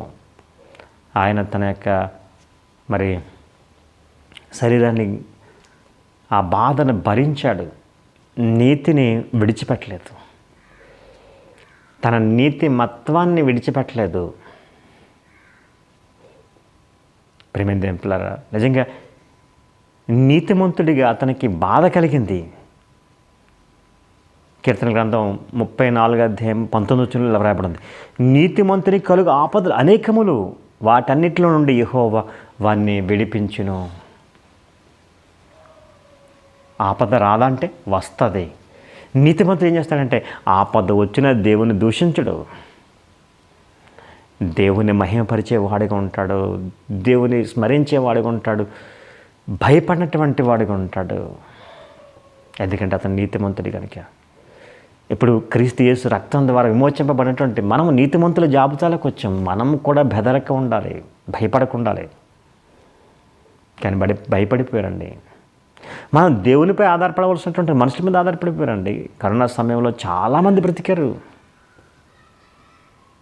ఆయన తన యొక్క మరి శరీరాన్ని, ఆ బాధను భరించాడు. నీతిని విడిచిపెట్టలేదు, తన నీతి మత్వాన్ని విడిచిపెట్టలేదు. ప్రియమైన దేవులారా, నిజంగా నీతిమంతుడిగా అతనికి బాధ కలిగింది. కీర్తన గ్రంథం 34 అధ్యాయం 19 వచనంలో వ్రాయబడింది, నీతిమంతుని కలుగు ఆపదలు అనేకములు, వాటన్నిటిలో నుండి యెహోవా వారిని విడిపించును. ఆపద రాదంటే వస్తుంది. నీతిమంతుడు ఏం చేస్తాడంటే ఆపద వచ్చిన దేవుని దూషించడు, దేవుని మహిమపరిచే వాడిగా ఉంటాడు, దేవుని స్మరించే వాడిగా ఉంటాడు, భయపడినటువంటి వాడిగా ఉంటాడు. ఎందుకంటే అతను నీతిమంతుడి కనుక. ఇప్పుడు క్రీస్తు యేసు రక్తం ద్వారా విమోచింపబడినటువంటి మనము నీతిమంతుల జాబితాలకు వచ్చాం. మనం కూడా బెదరక ఉండాలి, భయపడకుండాలి. కానీ భయపడిపోయారండి. మనం దేవునిపై ఆధారపడవలసినటువంటి మనుషుల మీద ఆధారపడిపోయారండి. కరోనా సమయంలో చాలామంది బ్రతికారు,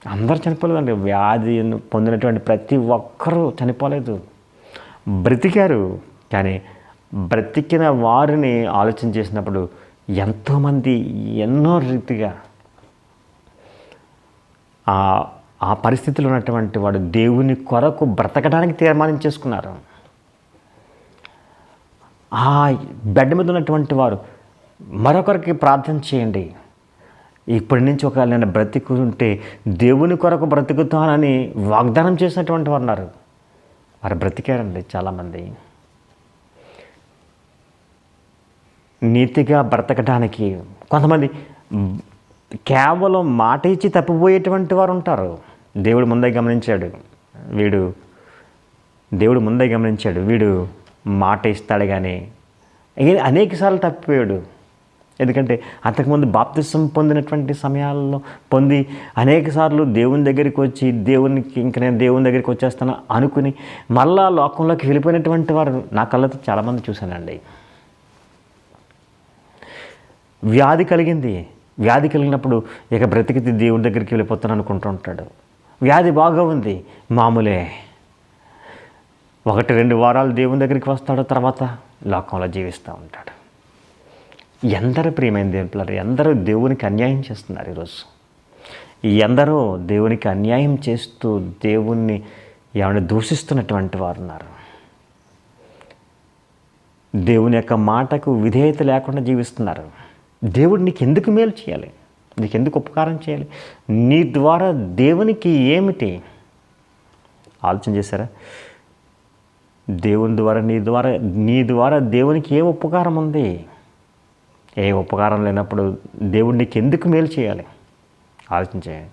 అందరూ చనిపోలేదండి. వ్యాధి పొందినటువంటి ప్రతి ఒక్కరూ చనిపోలేదు, బ్రతికారు. కానీ బ్రతికిన వారిని ఆలోచన చేసినప్పుడు ఎంతోమంది ఎన్నో రీతిగా ఆ పరిస్థితిలో ఉన్నటువంటి వాడు దేవుని కొరకు బ్రతకడానికి తీర్మానించేసుకున్నారు. ఆ బెడ్ మీద ఉన్నటువంటి వారు మరొకరికి ప్రార్థన చేయండి, ఇప్పటి నుంచి ఒకవేళ నేను బ్రతికుంటే దేవుని కొరకు బ్రతుకుతానని వాగ్దానం చేసినటువంటి వారు ఉన్నారు. వారు బ్రతికారండి చాలామంది. నీతిగా బ్రతకడానికి కొంతమంది కేవలం మాట ఇచ్చి తప్పిపోయేటువంటి వారు ఉంటారు. దేవుడు ముందే గమనించాడు, వీడు మాట ఇస్తాడు కానీ అనేకసార్లు తప్పిపోయాడు. ఎందుకంటే అంతకుముందు బాప్తిసం పొందినటువంటి సమయాల్లో అనేకసార్లు దేవుని దగ్గరికి వచ్చి నేను దేవుని దగ్గరికి వచ్చేస్తాను అనుకుని మళ్ళా లోకంలోకి వెళ్ళిపోయినటువంటి వారు నా కళ్ళతో చాలామంది చూశానండి. వ్యాధి కలిగినప్పుడు ఇక బ్రతికితే దేవుని దగ్గరికి వెళ్ళిపోతాను అనుకుంటూ ఉంటాడు. వ్యాధి బాగా ఉంది, మామూలే, 1-2 వారాలు దేవుని దగ్గరికి వస్తాడు, తర్వాత లోకంలో జీవిస్తూ ఉంటాడు. ఎందరో ప్రియమైన దేవుడు, ఎందరో దేవునికి అన్యాయం చేస్తున్నారు ఈరోజు. ఎందరో దేవునికి అన్యాయం చేస్తూ దేవుణ్ణి ఏమైనా దూషిస్తున్నటువంటి వారు ఉన్నారు. దేవుని యొక్క మాటకు విధేయత లేకుండా జీవిస్తున్నారు. దేవుడు నీకు ఎందుకు మేలు చేయాలి? నీకెందుకు ఉపకారం చేయాలి? నీ ద్వారా దేవునికి ఏమిటి? ఆలోచన చేశారా? దేవుని ద్వారా నీ ద్వారా దేవునికి ఏ ఉపకారం ఉంది? ఏ ఉపకారం లేనప్పుడు దేవుడు నీకు ఎందుకు మేలు చేయాలి? ఆలోచించేయండి.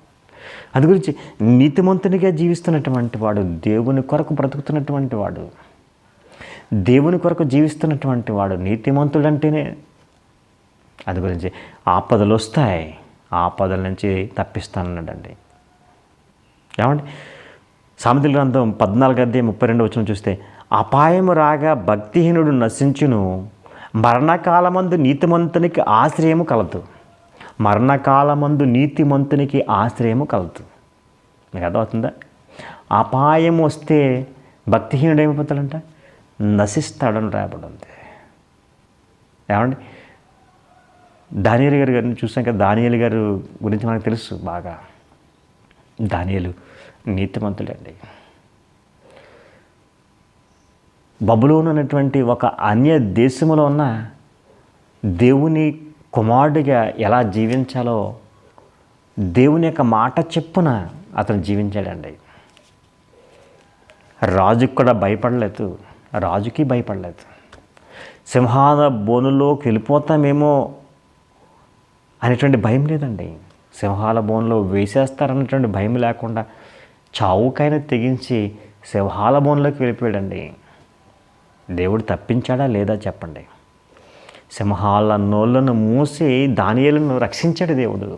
అందు గురించి నీతిమంతునిగా జీవిస్తున్నటువంటి వాడు, దేవుని కొరకు బ్రతుకుతున్నటువంటి వాడు, దేవుని కొరకు జీవిస్తున్నటువంటి వాడు నీతిమంతుడంటేనే. అందు గురించి ఆపదలు వస్తాయి, ఆపదల నుంచి తప్పిస్తానన్నాడండి. ఏమండి? సామెతల గ్రంథం 14:32 చూస్తే, అపాయము రాగా భక్తిహీనుడు నశించును, మరణకాలమందు నీతిమంతునికి ఆశ్రయము కలదు. మరణకాలమందు నీతిమంతునికి ఆశ్రయము కలదు. మీకు అర్థమవుతుందా? అపాయం వస్తే భక్తిహీనుడు ఏమైపోతాడంట? నశిస్తాడని రాయబడింది. ఏమండి? దానియేలు గారిని చూసాం కదా. దానియేలు గారు గురించి మనకు తెలుసు బాగా. దానియేలు నీతిమంతుడండి. బబులోను అనేటువంటి ఒక అన్య దేశంలో ఉన్న దేవుని కుమారుడిగా ఎలా జీవించాలో దేవుని యొక్క మాట చెప్పున అతను జీవించాడండి. రాజుకు కూడా భయపడలేదు, రాజుకి భయపడలేదు. సింహాల బోనులోకి వెళ్ళిపోతామేమో అనేటువంటి భయం లేదండి. సింహాల బోన్లో వేసేస్తారన్నటువంటి భయం లేకుండా చావుకైనా తెగించి సింహాల బోన్లోకి వెళ్ళిపోయాడండి. దేవుడు తప్పించాడా లేదా చెప్పండి? సింహాల నోళ్ళను మూసి దానియేలును రక్షించాడు దేవుడు.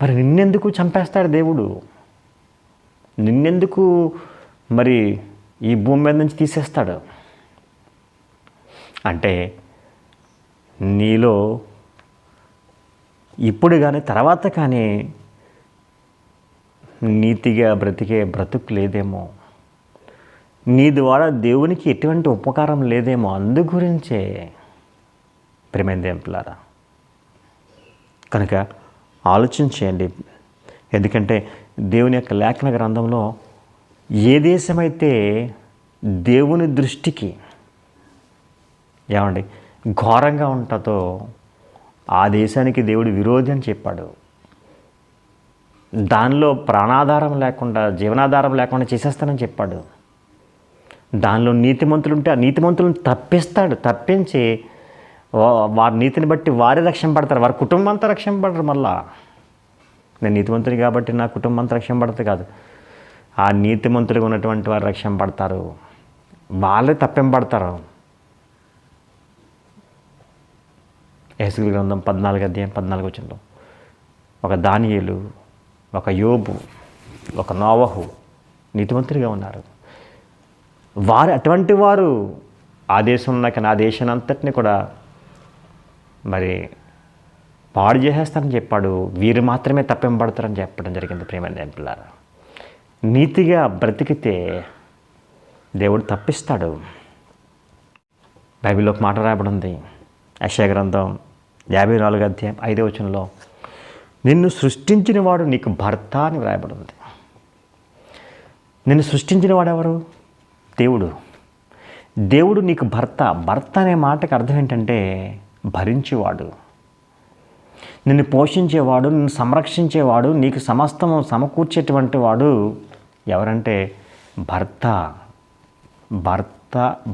మరి నిన్నెందుకు చంపేస్తాడు దేవుడు? నిన్నెందుకు మరి ఈ భూమి మీద నుంచి తీసేస్తాడు? అంటే నీలో ఇప్పుడు కానీ తర్వాత కానీ నీతిగా బ్రతికే బ్రతుకు లేదేమో, నీ ద్వారా దేవునికి ఎటువంటి ఉపకారం లేదేమో. అందు గురించే ప్రియమైన దేవులారా, కనుక ఆలోచించేయండి. ఎందుకంటే దేవుని యొక్క లేఖన గ్రంథంలో ఏ దేశమైతే దేవుని దృష్టికి ఏమండి ఘోరంగా ఉంటుందో ఆ దేశానికి దేవుడు విరోధి అని చెప్పాడు. దానిలో ప్రాణాధారం లేకుండా, జీవనాధారం లేకుండా చేసేస్తానని చెప్పాడు. దానిలో నీతిమంతులు ఉంటే ఆ నీతిమంతులను తప్పించి వారి నీతిని బట్టి వారే రక్షణ పడతారు, వారి కుటుంబం అంతా రక్షణ పడరు. మళ్ళా నేను నీతిమంతుని కాబట్టి నా కుటుంబం అంతా రక్షణ పడుతుంది కాదు, ఆ నీతిమంతులుగా ఉన్నటువంటి వారు రక్షణ పడతారు, వాళ్ళే తప్పింపబడతారు. యేసుల గ్రంథం 14:14 ఒక దానియేలు, ఒక యోబు, ఒక నోవహు నీతిమంతులుగా ఉన్నారు. అటువంటి వారు ఆ దేశంలో కానీ ఆ దేశాన్ని అంతటిని కూడా మరి పాడు చేసేస్తారని చెప్పాడు. వీరు మాత్రమే తప్పింపబడతారని చెప్పడం జరిగింది. ప్రియమైన పిల్లారా, నీతిగా బ్రతికితే దేవుడు తప్పిస్తాడు. బైబిల్లో ఒక మాట రాయబడి ఉంది. యెషయా గ్రంథం 54:5 నిన్ను సృష్టించిన వాడు నీకు భర్త అని రాయబడి ఉంది. నిన్ను సృష్టించిన వాడు ఎవరు? దేవుడు. దేవుడు నీకు భర్త. భర్త అనే మాటకు అర్థం ఏంటంటే భరించేవాడు, నిన్ను పోషించేవాడు, నిన్ను సంరక్షించేవాడు, నీకు సమస్తము సమకూర్చేటువంటి వాడు ఎవరంటే భర్త.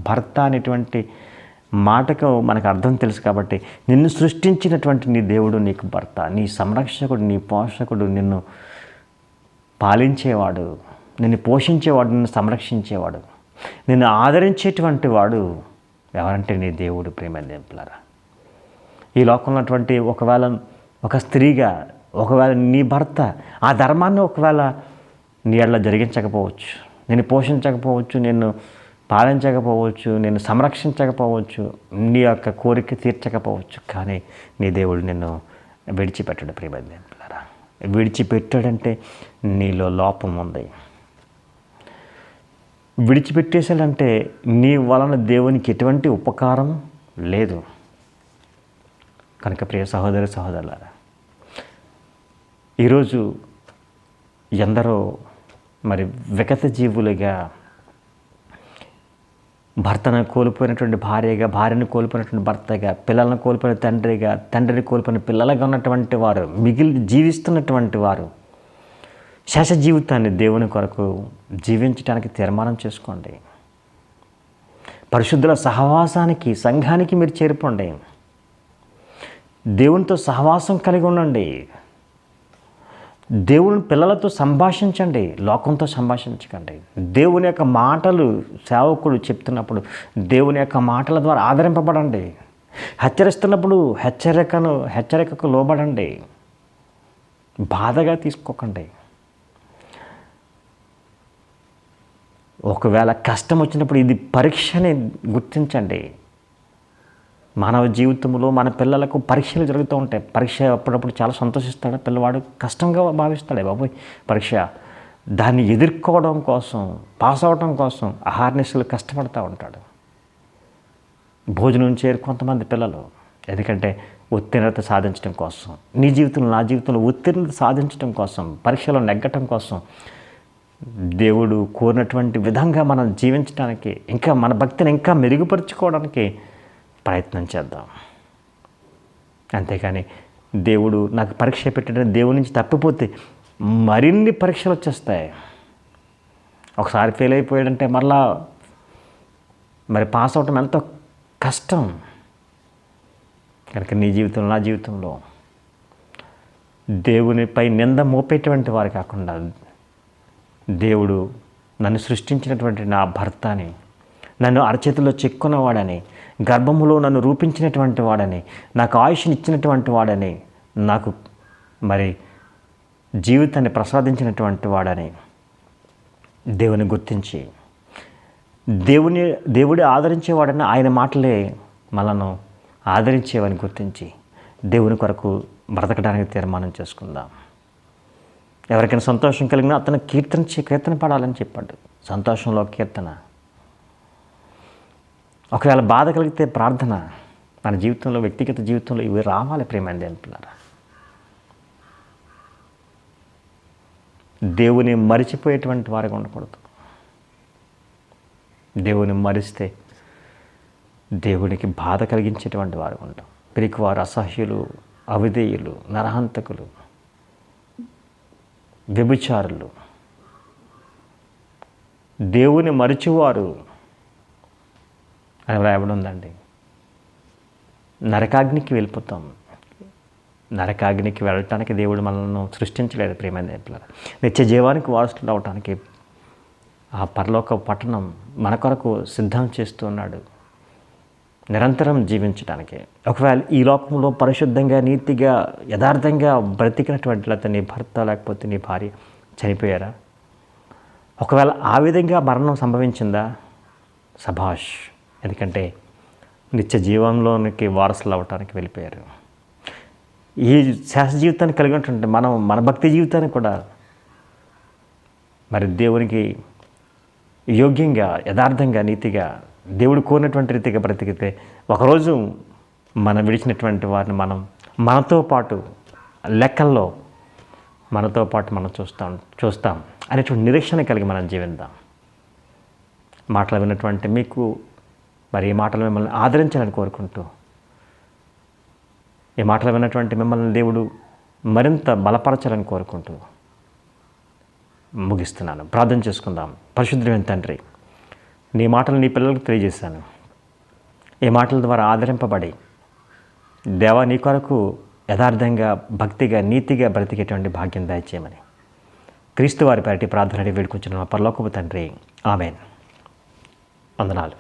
భర్త అనేటువంటి మాటకు మనకు అర్థం తెలుసు కాబట్టి నిన్ను సృష్టించినటువంటి నీ దేవుడు నీకు భర్త, నీ సంరక్షకుడు, నీ పోషకుడు, నిన్ను పాలించేవాడు, నిన్ను పోషించేవాడు, నిన్ను సంరక్షించేవాడు, నిన్ను ఆదరించేటువంటి వాడు ఎవరంటే నీ దేవుడు. ప్రియమైన దేవులారా, ఈ లోకంలో ఉన్నటువంటి ఒకవేళ ఒక స్త్రీగా ఒకవేళ నీ భర్త ఆ ధర్మాన్ని ఒకవేళ నీ ఎడల జరిగించకపోవచ్చు, నిన్ను పోషించకపోవచ్చు, నిన్ను పాలించకపోవచ్చు, నిన్ను సంరక్షించకపోవచ్చు, నీ యొక్క కోరిక తీర్చకపోవచ్చు, కానీ నీ దేవుడు నిన్ను విడిచిపెట్టడు. ప్రియమైన దేవులారా, విడిచిపెట్టాడంటే నీలో లోపం ఉంది. విడిచిపెట్టేసాడంటే నీ వలన దేవునికి ఎటువంటి ఉపకారం లేదు. కనుక ప్రియ సహోదరులారా, ఈరోజు ఎందరో మరి విగత జీవులుగా భర్తను కోల్పోయినటువంటి భార్యగా, భార్యను కోల్పోయినటువంటి భర్తగా, పిల్లలను కోల్పోయిన తండ్రిగా, తండ్రిని కోల్పోయిన పిల్లలుగా ఉన్నటువంటి వారు, మిగిలి జీవిస్తున్నటువంటి వారు శేష జీవితాన్ని దేవుని కొరకు జీవించడానికి తీర్మానం చేసుకోండి. పరిశుద్ధుల సహవాసానికి, సంఘానికి మీరు చేరిపోండి. దేవునితో సహవాసం కలిగి ఉండండి. దేవుని పిల్లలతో సంభాషించండి, లోకంతో సంభాషించకండి. దేవుని యొక్క మాటలు సేవకుడు చెప్తున్నప్పుడు దేవుని యొక్క మాటల ద్వారా ఆదరింపబడండి. హెచ్చరిస్తున్నప్పుడు హెచ్చరికకు లోబడండి. బాధగా తీసుకోకండి. ఒకవేళ కష్టం వచ్చినప్పుడు ఇది పరీక్షని గుర్తించండి. మానవ జీవితంలో మన పిల్లలకు పరీక్షలు జరుగుతూ ఉంటాయి. పరీక్ష అప్పుడప్పుడు చాలా సంతోషిస్తాడు పిల్లవాడు, కష్టంగా భావిస్తాడే బాబోయ్ పరీక్ష. దాన్ని ఎదుర్కోవడం కోసం, పాస్ అవడం కోసం అహర్నిశలు కష్టపడుతూ ఉంటాడు. భోజనం చేరు కొంతమంది పిల్లలు, ఎందుకంటే ఉత్తీర్ణత సాధించడం కోసం, నీ జీవితంలో నా జీవితంలో ఉత్తీర్ణత సాధించడం కోసం, పరీక్షలో నెగ్గటం కోసం దేవుడు కోరినటువంటి విధంగా మనం జీవించడానికి, ఇంకా మన భక్తిని ఇంకా మెరుగుపరుచుకోవడానికి ప్రయత్నం చేద్దాం. అంతేకాని దేవుడు నాకు పరీక్ష పెట్టడం దేవుడి నుంచి తప్పిపోతే మరిన్ని పరీక్షలు వచ్చేస్తాయి. ఒకసారి ఫెయిల్ అయిపోయాడంటే మరి పాస్ అవటం ఎంతో కష్టం. కనుక నీ జీవితంలో నా జీవితంలో దేవునిపై నింద మోపేటువంటి వారు కాకుండా, దేవుడు నన్ను సృష్టించినటువంటి నా భర్తని, నన్ను అరచేతిలో చెక్కున్నవాడని, గర్భములో నన్ను రూపించినటువంటి వాడని, నాకు ఆయుష్ని ఇచ్చినటువంటి వాడని, నాకు మరి జీవితాన్ని ప్రసాదించినటువంటి వాడని దేవుని గుర్తించి, దేవుడే ఆదరించేవాడని ఆయన మాటలే మనను ఆదరించేవని గుర్తించి దేవుని కొరకు బ్రతకడానికి తీర్మానం చేసుకుందాం. ఎవరికైనా సంతోషం కలిగినా అతను కీర్తన పాడాలని చెప్పాడు. సంతోషంలో కీర్తన. ఒకవేళ బాధ కలిగితే ప్రార్థన. మన జీవితంలో, వ్యక్తిగత జీవితంలో ఇవి రావాలి ప్రియమైన దేవుని పిల్లారా. దేవుని మరిచిపోయేటువంటి వారికి ఉండకూడదు. దేవుని మరిస్తే దేవునికి బాధ కలిగించేటువంటి వారు ఉంటాం. పిరికివారు, అసహ్యులు, అవిధేయులు, నరహంతకులు, వ్యభిచారులు, దేవుని మరిచివారు అని వ్రాయబడి ఉందండి. నరకాగ్నికి వెళ్ళిపోతాం. నరకాగ్నికి వెళ్ళటానికి దేవుడు మనల్ని సృష్టించలేదు ప్రియమైన పిల్లలు. నిత్య జీవానికి వారసులు అవటానికి ఆ పరలోక పట్టణం మన కొరకు సిద్ధం చేస్తూ ఉన్నాడు, నిరంతరం జీవించడానికి. ఒకవేళ ఈ లోకంలో పరిశుద్ధంగా, నీతిగా, యథార్థంగా బ్రతికినటువంటి, లేకపోతే నీ భర్త లేకపోతే నీ భార్య చనిపోయారా? ఒకవేళ ఆ విధంగా మరణం సంభవించిందా? సభాష్, ఎందుకంటే నిత్య జీవంలోనికి వారసులు అవ్వటానికి వెళ్ళిపోయారు. ఈ శాశ్వత జీవితాన్ని కలిగి ఉంటుంటే మన భక్తి జీవితాన్ని కూడా మరి దేవునికి యోగ్యంగా, యథార్థంగా, నీతిగా, దేవుడు కోరినటువంటి రీతిగా బ్రతికితే ఒకరోజు మనం విడిచినటువంటి వారిని మనతో పాటు లెక్కల్లో మనతో పాటు మనం చూస్తాం అనేటువంటి నిరీక్షణ కలిగి మనం జీవిద్దాం. మాటలు విన్నటువంటి మీకు మరి ఈ మాటలు మిమ్మల్ని ఆదరించాలని కోరుకుంటూ, ఈ మాటలు విన్నటువంటి మిమ్మల్ని దేవుడు మరింత బలపరచాలని కోరుకుంటూ ముగిస్తున్నాను. ప్రార్థన చేసుకుందాం. పరిశుద్ధమైన తండ్రి, నీ మాటలు నీ పిల్లలకు తెలియజేశాను. ఈ మాటల ద్వారా ఆదరింపబడి దేవా నీ కొరకు యథార్థంగా, భక్తిగా, నీతిగా బ్రతికేటువంటి భాగ్యం దయచేయమని క్రీస్తు వారి పేరిట ప్రార్థన వేడుకొంచున్నాను. పరలోకపు తండ్రి, ఆమేన్. వందనాలు.